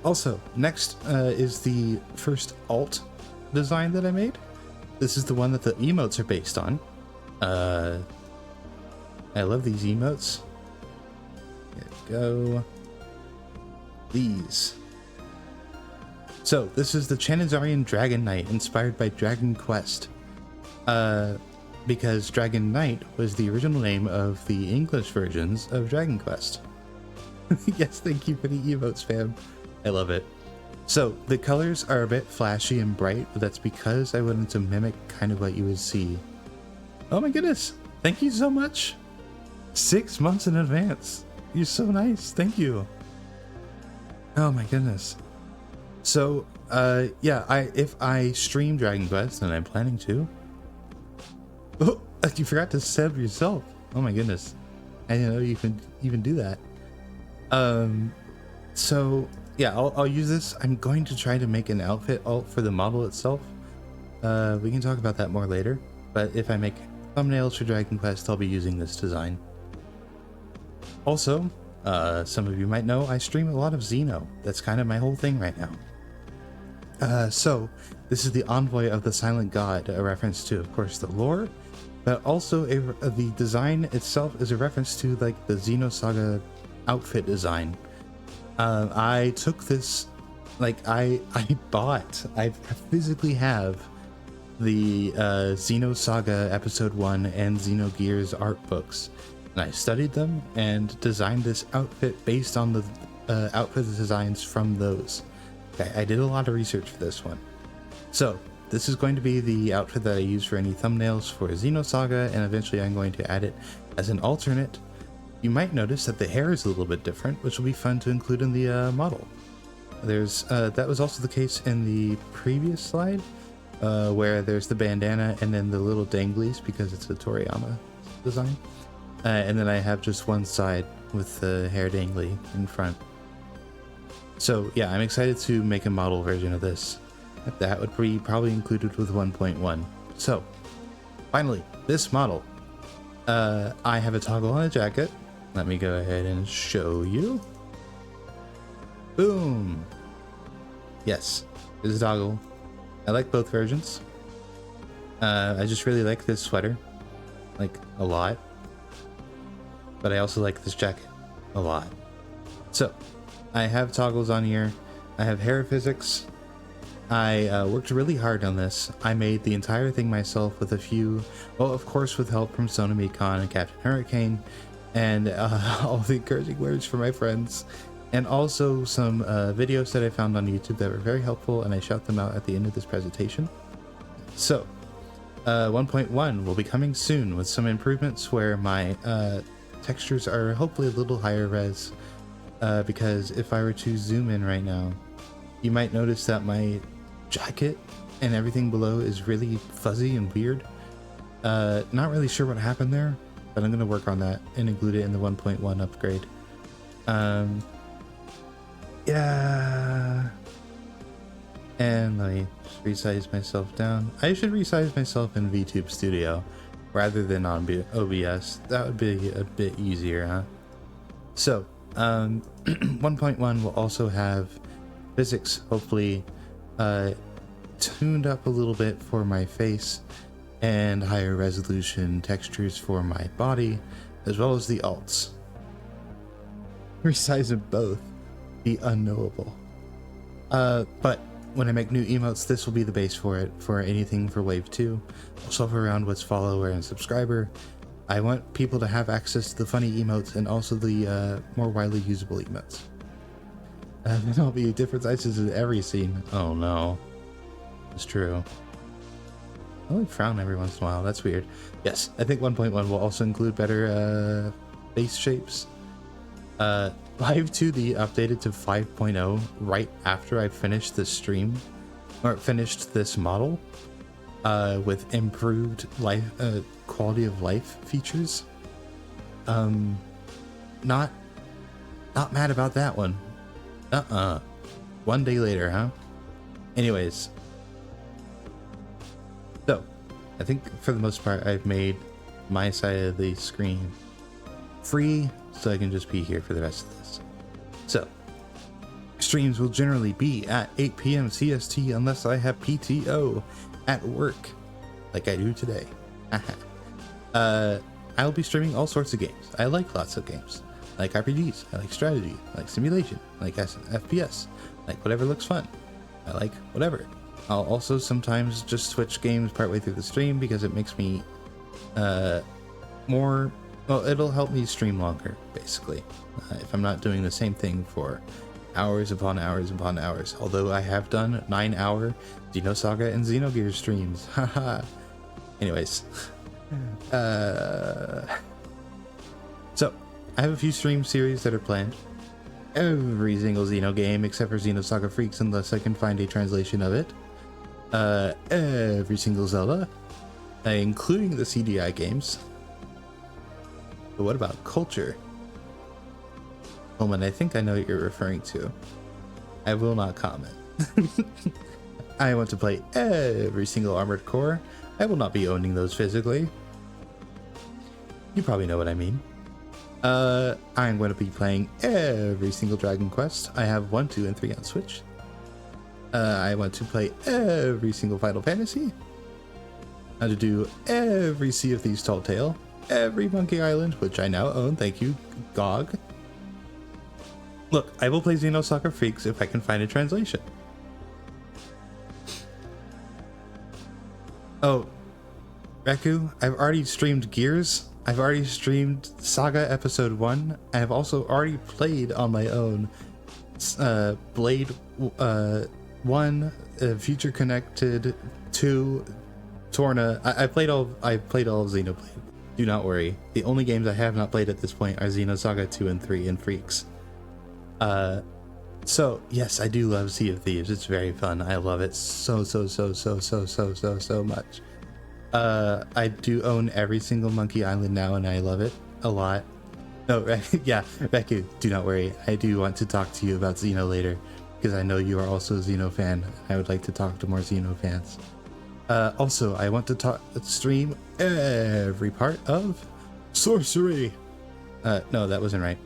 Also, next is the first alt design that I made. This is the one that the emotes are based on. I love these emotes. There we go. These. So, this is the Chanazarian Dragon Knight, inspired by Dragon Quest. Because Dragon Knight was the original name of the English versions of Dragon Quest. Yes, thank you for the emotes, fam. I love it. So, the colors are a bit flashy and bright, but that's because I wanted to mimic kind of what you would see. Oh my goodness! Thank you so much! 6 months in advance! You're so nice, thank you! Oh my goodness. So, yeah, if I stream Dragon Quest, and I'm planning to... Oh, you forgot to sub yourself! Oh my goodness. I didn't know you could even do that. So... yeah, I'll use this. I'm going to try to make an outfit alt for the model itself. We can talk about that more later. But if I make thumbnails for Dragon Quest, I'll be using this design. Also, some of you might know I stream a lot of Xeno. That's kind of my whole thing right now. So, this is the Envoy of the Silent God, a reference to, of course, the lore, but also the design itself is a reference to like the Xenosaga outfit design. I took this, like I physically have the Xenosaga Episode 1 and Xenogears art books, and I studied them and designed this outfit based on the outfit designs from those. Okay, I did a lot of research for this one. So this is going to be the outfit that I use for any thumbnails for Xenosaga, and eventually I'm going to add it as an alternate. You might notice that the hair is a little bit different, which will be fun to include in the model. There's that was also the case in the previous slide, where there's the bandana and then the little danglies because it's a Toriyama design. And then I have just one side with the hair dangly in front. So yeah, I'm excited to make a model version of this. That would be probably included with 1.1. So, finally, this model. I have a toggle on a jacket. Let me go ahead and show you. Boom! Yes, this is a toggle. I like both versions. I just really like this sweater, like a lot, but I also like this jacket a lot. So I have toggles on here. I have hair physics. I worked really hard on this. I made the entire thing myself with a few, well, of course, with help from Sonamicon and Captain Hurricane, and all the encouraging words from my friends, and also some videos that I found on YouTube that were very helpful, and I shout them out at the end of this presentation. So 1.1 will be coming soon with some improvements where my textures are hopefully a little higher res, because if I were to zoom in right now, you might notice that my jacket and everything below is really fuzzy and weird. Not really sure what happened there, but I'm going to work on that and include it in the 1.1 upgrade. Yeah. And let me just resize myself down. I should resize myself in VTube Studio rather than on OBS. That would be a bit easier, huh? So, 1.1 will also have physics, hopefully, tuned up a little bit for my face, and higher resolution textures for my body, as well as the alts. Resize of both be unknowable. But when I make new emotes, this will be the base for it, for anything for Wave 2. I'll shuffle around what's follower and subscriber. I want people to have access to the funny emotes and also the more widely usable emotes. There'll be different sizes in every scene. Oh no. It's true. I only frown every once in a while. That's weird. Yes, I think 1.1 will also include better face shapes. Live 2D updated to 5.0 right after I finished this stream, or finished this model, with improved life quality of life features. Not mad about that one. One day later, huh? Anyways, so I think for the most part I've made my side of the screen free, so I can just be here for the rest of this. So streams will generally be at 8 p.m. CST unless I have PTO at work, like I do today. I'll be streaming all sorts of games. I like lots of games. I like RPGs, I like strategy, I like simulation, I like FPS, I like whatever looks fun. I like whatever. I'll also sometimes just switch games partway through the stream because it makes me more, well, it'll help me stream longer, basically, if I'm not doing the same thing for hours upon hours upon hours. Although I have done 9-hour Xenosaga and Xenogears streams. Haha. Anyways. So, I have a few stream series that are planned. Every single Xeno game except for Xenosaga Freaks unless I can find a translation of it. Every single Zelda, including the CDI games. But what about Culture? Holman, I think I know what you're referring to. I will not comment. I want to play every single Armored Core. I will not be owning those physically. You probably know what I mean. I'm going to be playing every single Dragon Quest. I have 1, 2, and 3 on Switch. I want to play every single Final Fantasy. I want to do every Sea of Thieves Tall Tale. Every Monkey Island, which I now own. Thank you, GOG. Look, I will play Xenosaga Freaks if I can find a translation. Oh, Reku, I've already streamed Gears. I've already streamed Saga Episode 1. I have also already played on my own Blade 1, Future Connected 2, Torna. I played all of Xenoblade. Do not worry. The only games I have not played at this point are Xenosaga 2 and 3 and Freaks. So yes, I do love Sea of Thieves. It's very fun. I love it so much. I do own every single Monkey Island now, and I love it a lot. No, yeah, Reku, do not worry. I do want to talk to you about Xeno later, because I know you are also a Xeno fan. I would like to talk to more Xeno fans. Also, I want to stream every part of Sorcery. No, that wasn't right.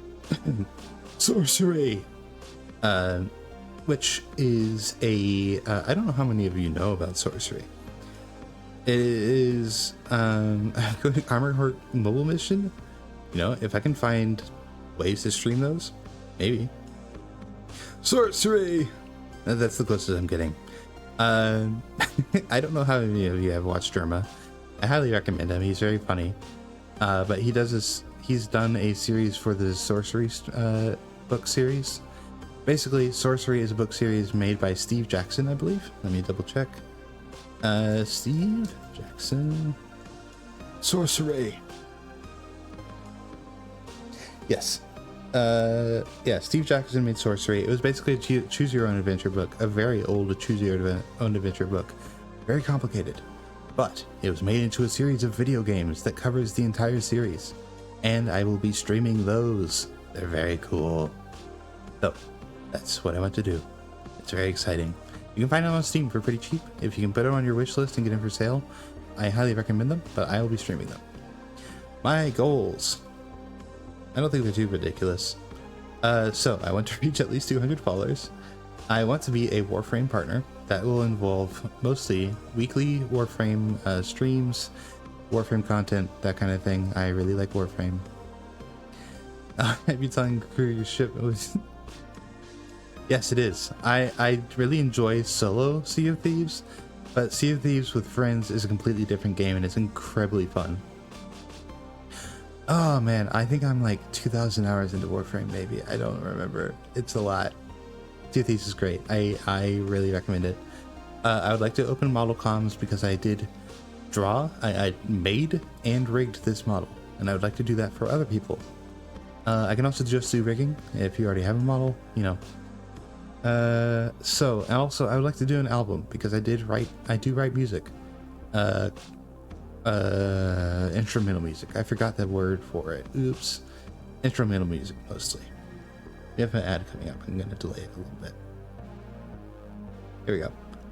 Sorcery. Which is a, I don't know how many of you know about Sorcery. It is Armor Heart mobile mission. You know, if I can find ways to stream those, maybe. Sorcery! That's the closest I'm getting. I don't know how many of you have watched Derma. I highly recommend him. He's very funny. But he does this. He's done a series for the Sorcery book series. Basically, Sorcery is a book series made by Steve Jackson, I believe. Let me double check. Steve Jackson. Sorcery. Yes. Yeah, Steve Jackson made Sorcery. It was basically a choose your own adventure book, a very old choose your own adventure book. Very complicated. But it was made into a series of video games that covers the entire series. And I will be streaming those. They're very cool. So, that's what I want to do. It's very exciting. You can find them on Steam for pretty cheap. If you can put them on your wish list and get them for sale, I highly recommend them, but I will be streaming them. My goals. I don't think they're too ridiculous. So I want to reach at least 200 followers. I want to be a Warframe partner. That will involve mostly weekly Warframe streams, Warframe content, that kind of thing. I really like Warframe. Have you telling crew your ship was... Yes, it is. I really enjoy solo Sea of Thieves, but Sea of Thieves with friends is a completely different game and it's incredibly fun. Oh man, I think I'm like 2,000 hours into Warframe maybe. I don't remember. It's a lot. Sea of Thieves is great. I really recommend it. I would like to open model comms because I did draw. I made and rigged this model, and I would like to do that for other people. I can also just do rigging if you already have a model, you know. So, and also I would like to do an album because I do write music. Instrumental music. I forgot that word for it. Oops. Instrumental music mostly. We have an ad coming up. I'm gonna delay it a little bit. Here we go.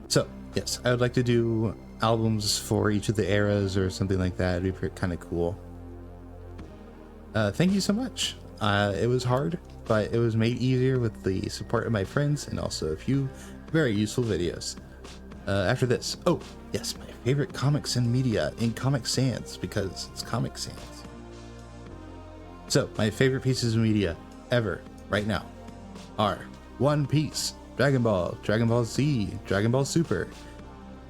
So, yes, I would like to do albums for each of the eras or something like that. It'd be kind of cool. Thank you so much. It was hard, but it was made easier with the support of my friends and also a few very useful videos. After this, oh yes, my favorite comics and media in Comic Sans because it's Comic Sans. So my favorite pieces of media ever right now are One Piece, Dragon Ball, Dragon Ball Z, Dragon Ball Super,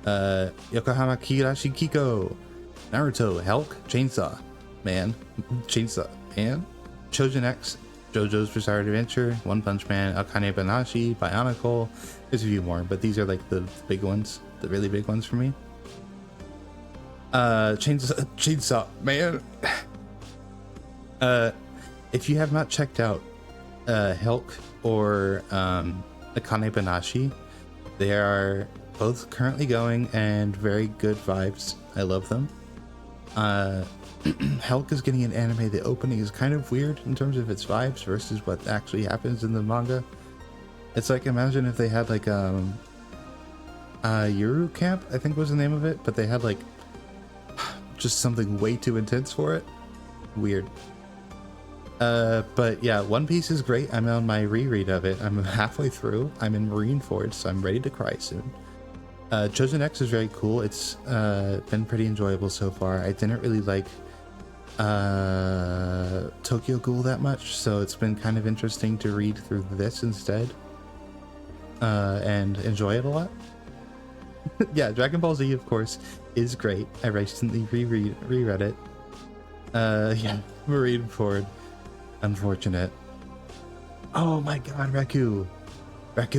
Yokohama Kigurashi Kiko, Naruto, Hulk, Chainsaw Man, Chosen X, JoJo's Bizarre Adventure, One Punch Man, Akane Banashi, Bionicle. There's a few more, but these are like the big ones, the really big ones for me. Chainsaw Man. If you have not checked out Hulk or Akane Banashi, they are both currently going and very good vibes. I love them. Hulk is getting an anime. The opening is kind of weird in terms of its vibes versus what actually happens in the manga. It's like, imagine if they had like Yuru Camp, I think was the name of it, but they had like just something way too intense for it. Weird. But yeah, One Piece is great. I'm on my reread of it. I'm halfway through. I'm in Marineford, so I'm ready to cry soon. Chosen X is very cool. It's been pretty enjoyable so far. I didn't really like Tokyo Ghoul that much, so it's been kind of interesting to read through this instead and enjoy it a lot. Yeah, Dragon Ball Z, of course, is great. I recently reread it. Yeah, Marineford. Unfortunate. Oh my god, Raku,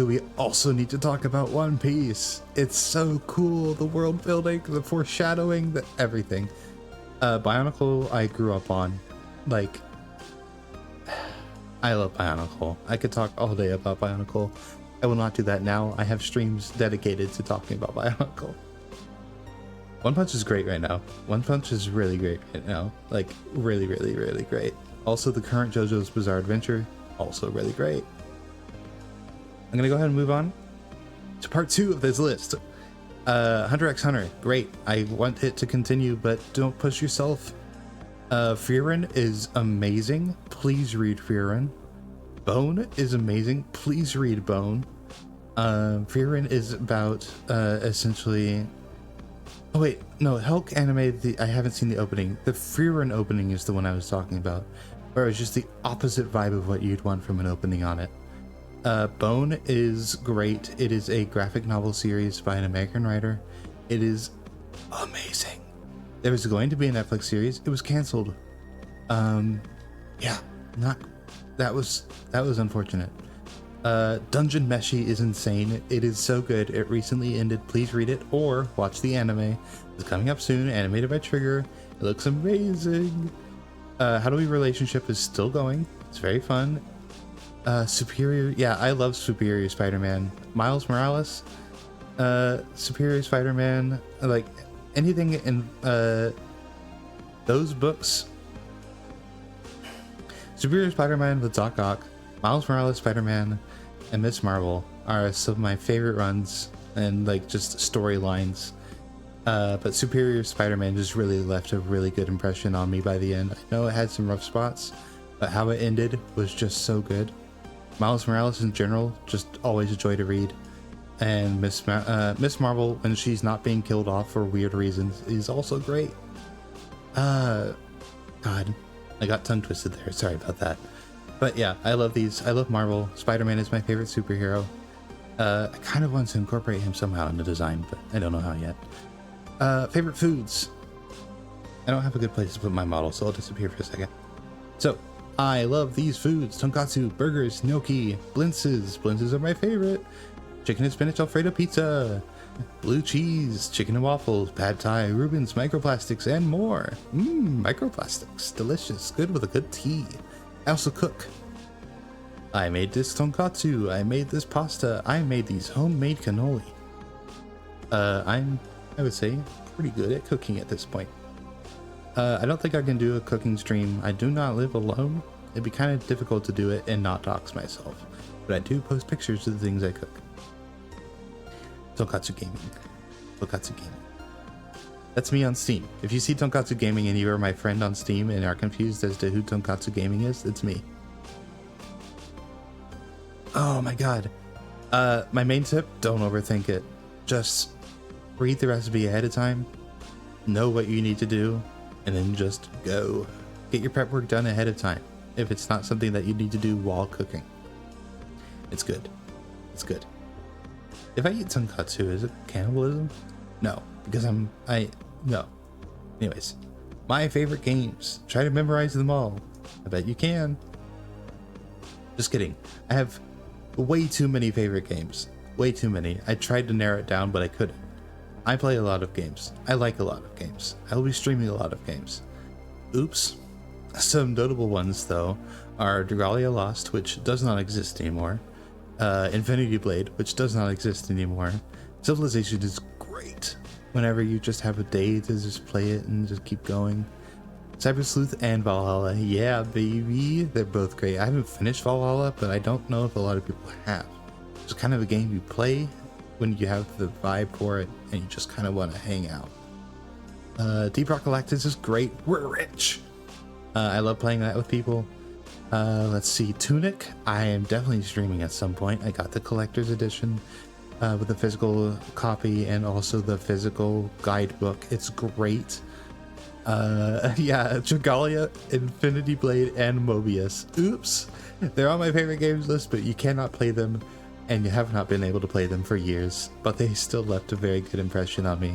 we also need to talk about One Piece. It's so cool. The world building, the foreshadowing, everything. Bionicle I grew up on. Like, I love Bionicle. I could talk all day about Bionicle. I will not do that now. I have streams dedicated to talking about Bionicle. One Punch is great right now. One Punch is really great right now. Like, really, really, really great. Also, the current JoJo's Bizarre Adventure, also really great. I'm gonna go ahead and move on to part 2 of this list. Hunter x Hunter, great. I want it to continue, but don't push yourself. Frieren is amazing. Please read Frieren. Bone is amazing. Please read Bone. Frieren is about essentially Oh wait, no, Hulk anime, I haven't seen the opening. The Freerun opening is the one I was talking about, where it was just the opposite vibe of what you'd want from an opening on it. Bone is great. It is a graphic novel series by an American writer. It is amazing. There was going to be a Netflix series. It was canceled. Yeah, that was unfortunate. Dungeon Meshi is insane. It is so good. It recently ended. Please read it or watch the anime. It's coming up soon, animated by Trigger. It looks amazing. How Do We Relationship is still going. It's very fun. Superior, yeah, I love Superior Spider-Man. Miles Morales, Superior Spider-Man, like anything in those books. Superior Spider-Man with Doc Ock, Miles Morales Spider-Man, and Miss Marvel are some of my favorite runs and like just storylines. But Superior Spider-Man just really left a really good impression on me by the end. I know it had some rough spots, but how it ended was just so good. Miles Morales in general, just always a joy to read. And Miss Marvel, when she's not being killed off for weird reasons, is also great. God, I got tongue twisted there. Sorry about that. But yeah, I love these. I love Marvel. Spider-Man is my favorite superhero. I kind of want to incorporate him somehow in the design, but I don't know how yet. Favorite foods. I don't have a good place to put my model, so I'll disappear for a second. So, I love these foods: tonkatsu, burgers, gnocchi, blintzes. Blintzes are my favorite. Chicken and spinach Alfredo pizza, blue cheese, chicken and waffles, pad thai, Reuben's microplastics, and more. Microplastics, delicious, good with a good tea. I also cook. I made this tonkatsu. I made this pasta. I made these homemade cannoli. I would say, pretty good at cooking at this point. I don't think I can do a cooking stream. I do not live alone. It'd be kind of difficult to do it and not dox myself. But I do post pictures of the things I cook. Tonkatsu Gaming. Tonkatsu Gaming. That's me on Steam. If you see Tonkatsu Gaming and you are my friend on Steam and are confused as to who Tonkatsu Gaming is, it's me. Oh my god. My main tip, don't overthink it. Just read the recipe ahead of time, know what you need to do, and then just go. Get your prep work done ahead of time if it's not something that you need to do while cooking. It's good. It's good. If I eat tonkatsu, is it cannibalism? No, because no. Anyways, my favorite games. Try to memorize them all. I bet you can. Just kidding. I have way too many favorite games. Way too many. I tried to narrow it down, but I couldn't. I play a lot of games. I like a lot of games. I will be streaming a lot of games. Oops. Some notable ones, though, are Dragalia Lost, which does not exist anymore. Infinity Blade, which does not exist anymore. Civilization is great whenever you just have a day to just play it and just keep going. Cyber Sleuth and Valhalla, yeah, baby, they're both great. I haven't finished Valhalla, but I don't know if a lot of people have. It's kind of a game you play when you have the vibe for it and you just kind of want to hang out. Deep Rock Galactus is great. We're rich. I love playing that with people. Let's see, Tunic, I am definitely streaming at some point. I got the collector's edition with the physical copy and also the physical guidebook. It's great. Yeah, Dragalia, Infinity Blade, and Mobius. Oops, they're on my favorite games list, but you cannot play them, and you have not been able to play them for years, but they still left a very good impression on me.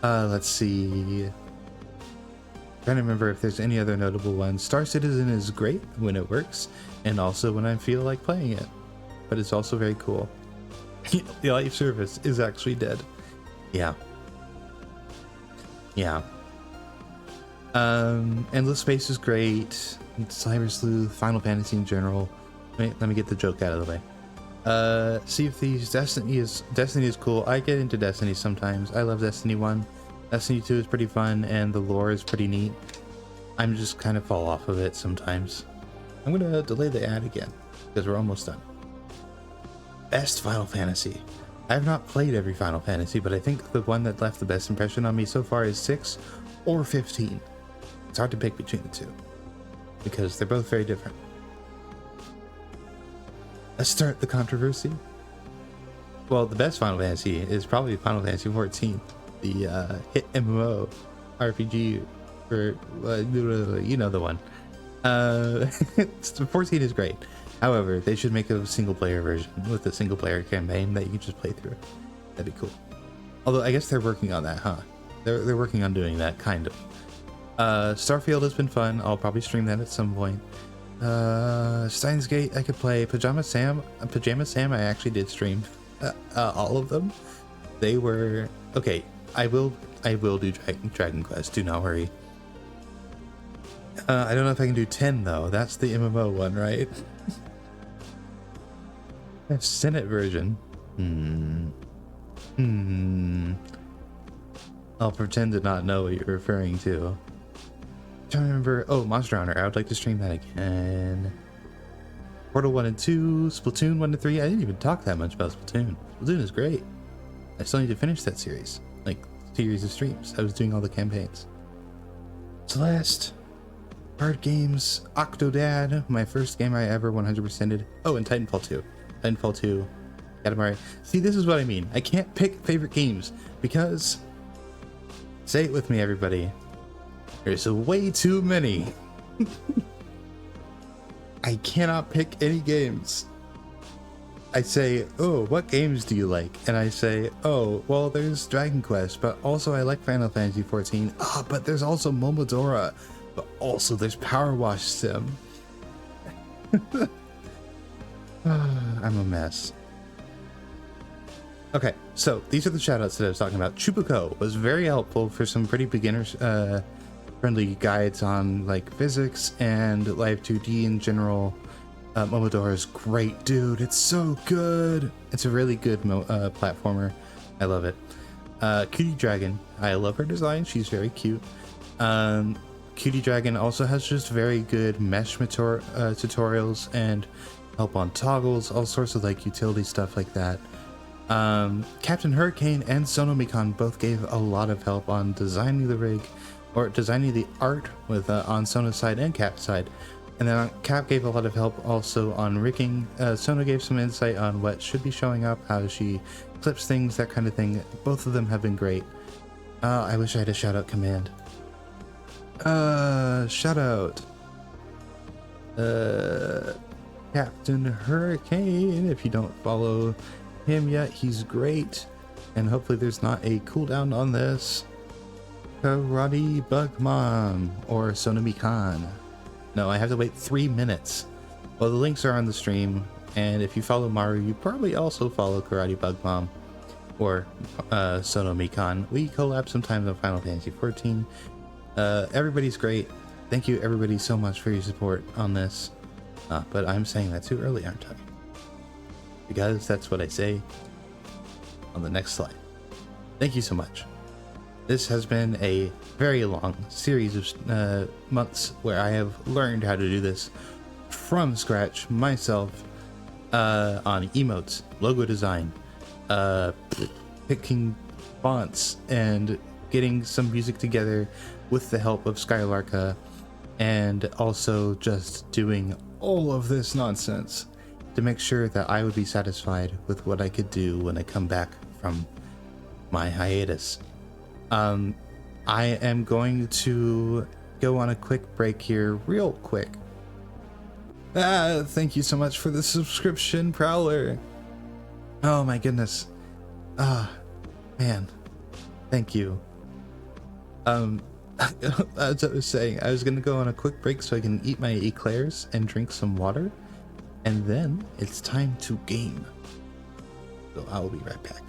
Let's see. Trying to remember if there's any other notable ones. Star Citizen is great when it works, and also when I feel like playing it, but it's also very cool. The life service is actually dead. Yeah. Endless Space is great. Cyber Sleuth, Final Fantasy in general. Wait, let me get the joke out of the way. Sea of Thieves, Destiny is cool. I get into Destiny sometimes. I love Destiny 1. Destiny 2 is pretty fun, and the lore is pretty neat. I'm just kind of fall off of it sometimes. I'm gonna delay the ad again, because we're almost done. Best Final Fantasy. I have not played every Final Fantasy, but I think the one that left the best impression on me so far is 6 or 15. It's hard to pick between the two, because they're both very different. Let's start the controversy. Well, the best Final Fantasy is probably Final Fantasy 14. the hit MMO RPG for you know the one. 14 is great. However, they should make a single player version with a single player campaign that you can just play through. That'd be cool. Although I guess they're working on that, huh? They're working on doing that, kind of. Starfield has been fun. I'll probably stream that at some point. Steins Gate I could play. Pajama Sam I actually did stream all of them. They were okay. I will do Dragon Quest, do not worry. I don't know if I can do 10 though. That's the MMO one, right? Senate version. I'll pretend to not know what you're referring to. I'm trying to remember. Oh, Monster Hunter. I would like to stream that again. Portal 1 and 2, Splatoon 1 and 3. I didn't even talk that much about Splatoon. Splatoon is great. I still need to finish that series. Like, series of streams. I was doing all the campaigns. Celeste. Card games. Octodad. My first game I ever 100%ed. Oh, and Titanfall 2. Titanfall 2. Katamari. See, this is what I mean. I can't pick favorite games because... Say it with me, everybody. There's way too many. I cannot pick any games. I say, oh, what games do you like? And I say, oh, well, there's Dragon Quest, but also I like Final Fantasy 14. Ah, but there's also Momodora, but also there's Power Wash Sim. I'm a mess. Okay, so these are the shoutouts that I was talking about. Chubuko was very helpful for some pretty beginners friendly guides on like physics and Live 2D in general. Momodora is great, dude. It's so good. It's a really good platformer. I love it. Cutie Dragon. I love her design. She's very cute. Cutie Dragon also has just very good mesh tutorials and help on toggles, all sorts of like utility stuff like that. Captain Hurricane and Sonomicon both gave a lot of help on designing the rig, or designing the art with on Sono's side and Cap's side. And then Cap gave a lot of help also on rigging. Sono gave some insight on what should be showing up, how she clips things, that kind of thing. Both of them have been great. I wish I had a shout out command. Shout out. Captain Hurricane, if you don't follow him yet, he's great, and hopefully there's not a cooldown on this. Karate Bug Mom or Sonomicon. No, I have to wait 3 minutes. Well, the links are on the stream, and if you follow Maru, you probably also follow Karate Bug Mom or Sonomicon. We collab sometimes on Final Fantasy 14. Everybody's great. Thank you everybody so much for your support on this. But I'm saying that too early, aren't I? Because that's what I say on the next slide. Thank you so much. This has been a very long series of months where I have learned how to do this from scratch myself, on emotes, logo design, picking fonts, and getting some music together with the help of Skylarka, and also just doing all of this nonsense to make sure that I would be satisfied with what I could do when I come back from my hiatus. I am going to go on a quick break here, real quick. Thank you so much for the subscription, Prowler. Oh my goodness. Man. Thank you. As I was saying, I was gonna go on a quick break so I can eat my eclairs and drink some water. And then it's time to game. So I will be right back.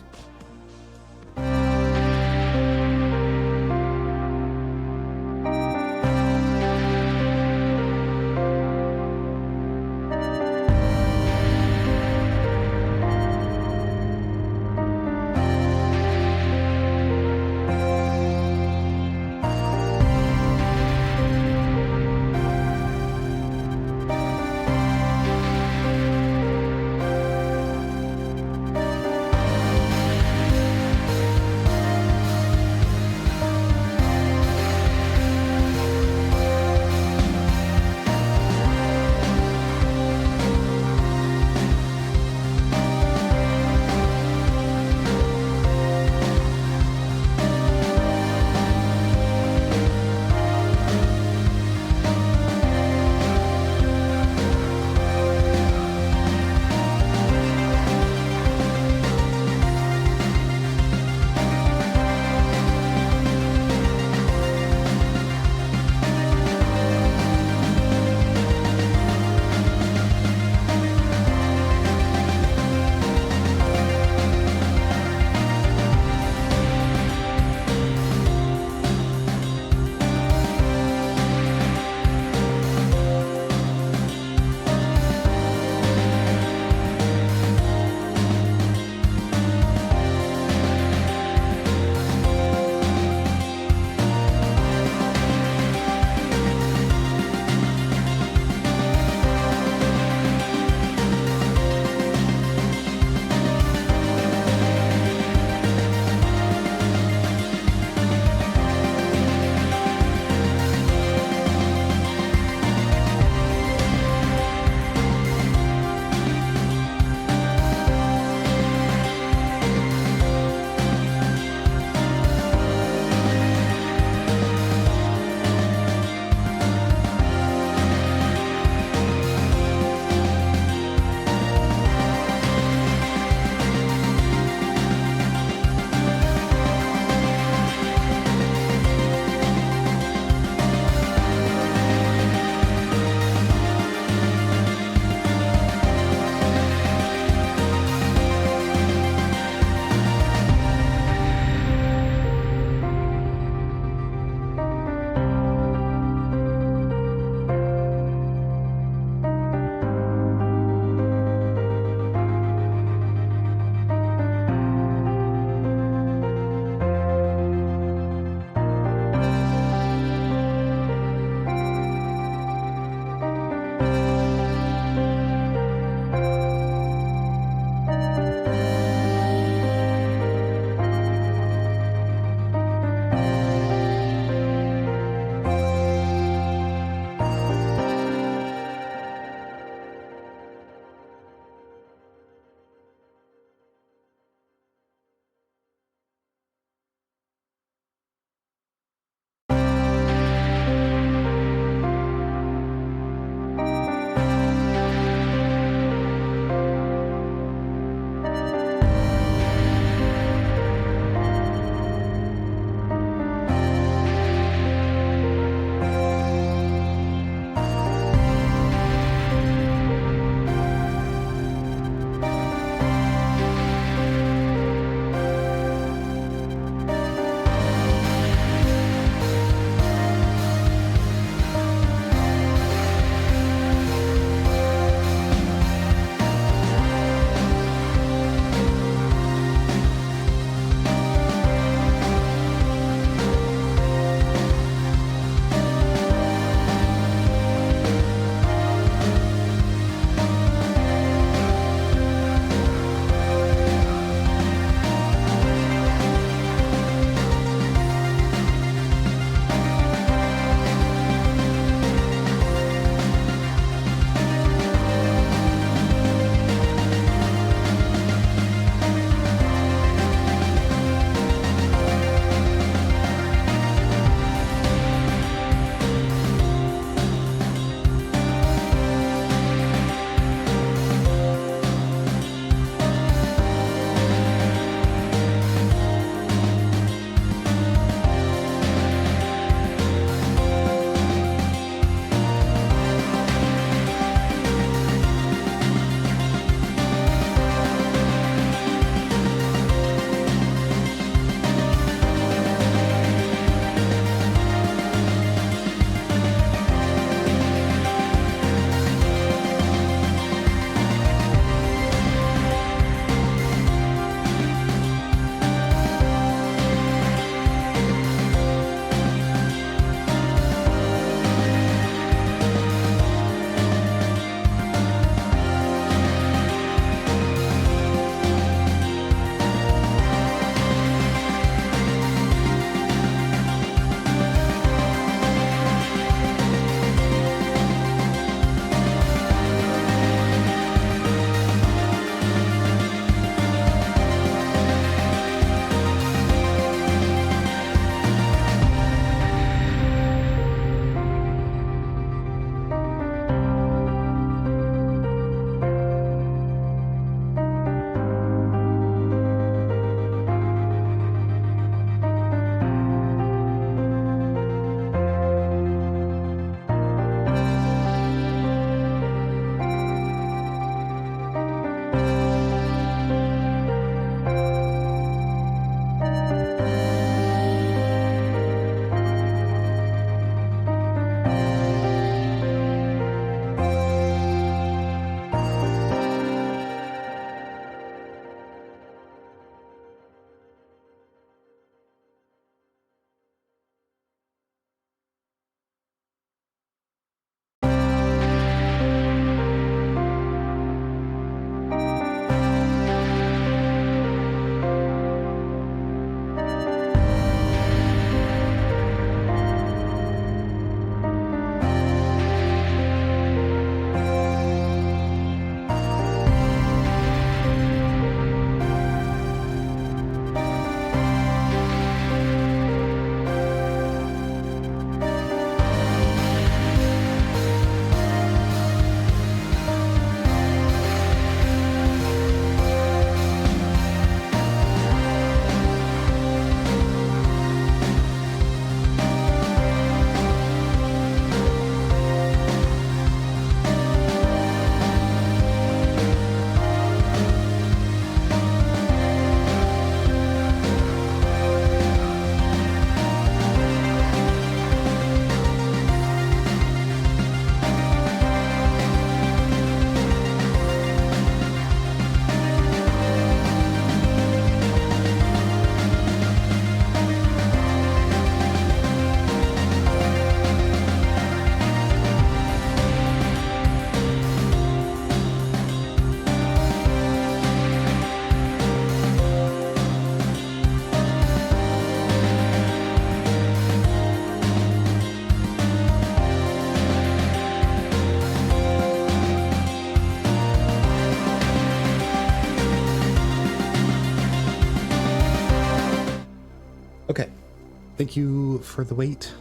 Thank you for the wait.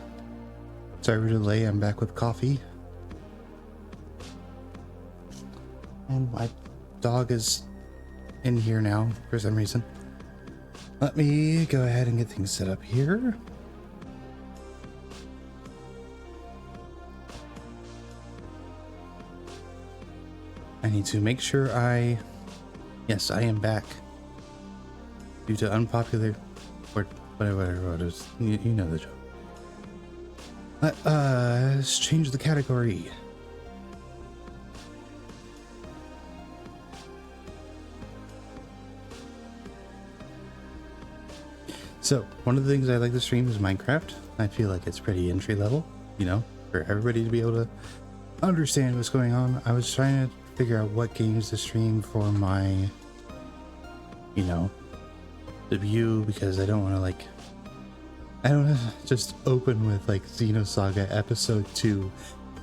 Sorry for the delay, I'm back with coffee. And my dog is in here now for some reason. Let me go ahead and get things set up here. I need to make sure yes, I am back. Due to unpopular, or whatever it is. You know the joke. Let's change the category. So, one of the things I like to stream is Minecraft. I feel like it's pretty entry level, you know, for everybody to be able to understand what's going on. I was trying to figure out what games to stream for my, you know, debut, because I don't want to I don't want to just open with like Xenosaga Episode 2,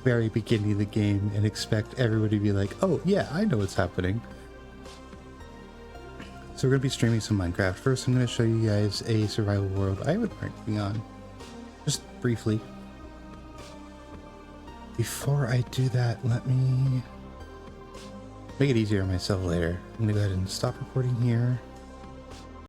very beginning of the game, and expect everybody to be like, oh yeah, I know what's happening. So we're going to be streaming some Minecraft. First, I'm going to show you guys a survival world I would be on, just briefly. Before I do that, let me make it easier on myself later. I'm going to go ahead and stop recording here.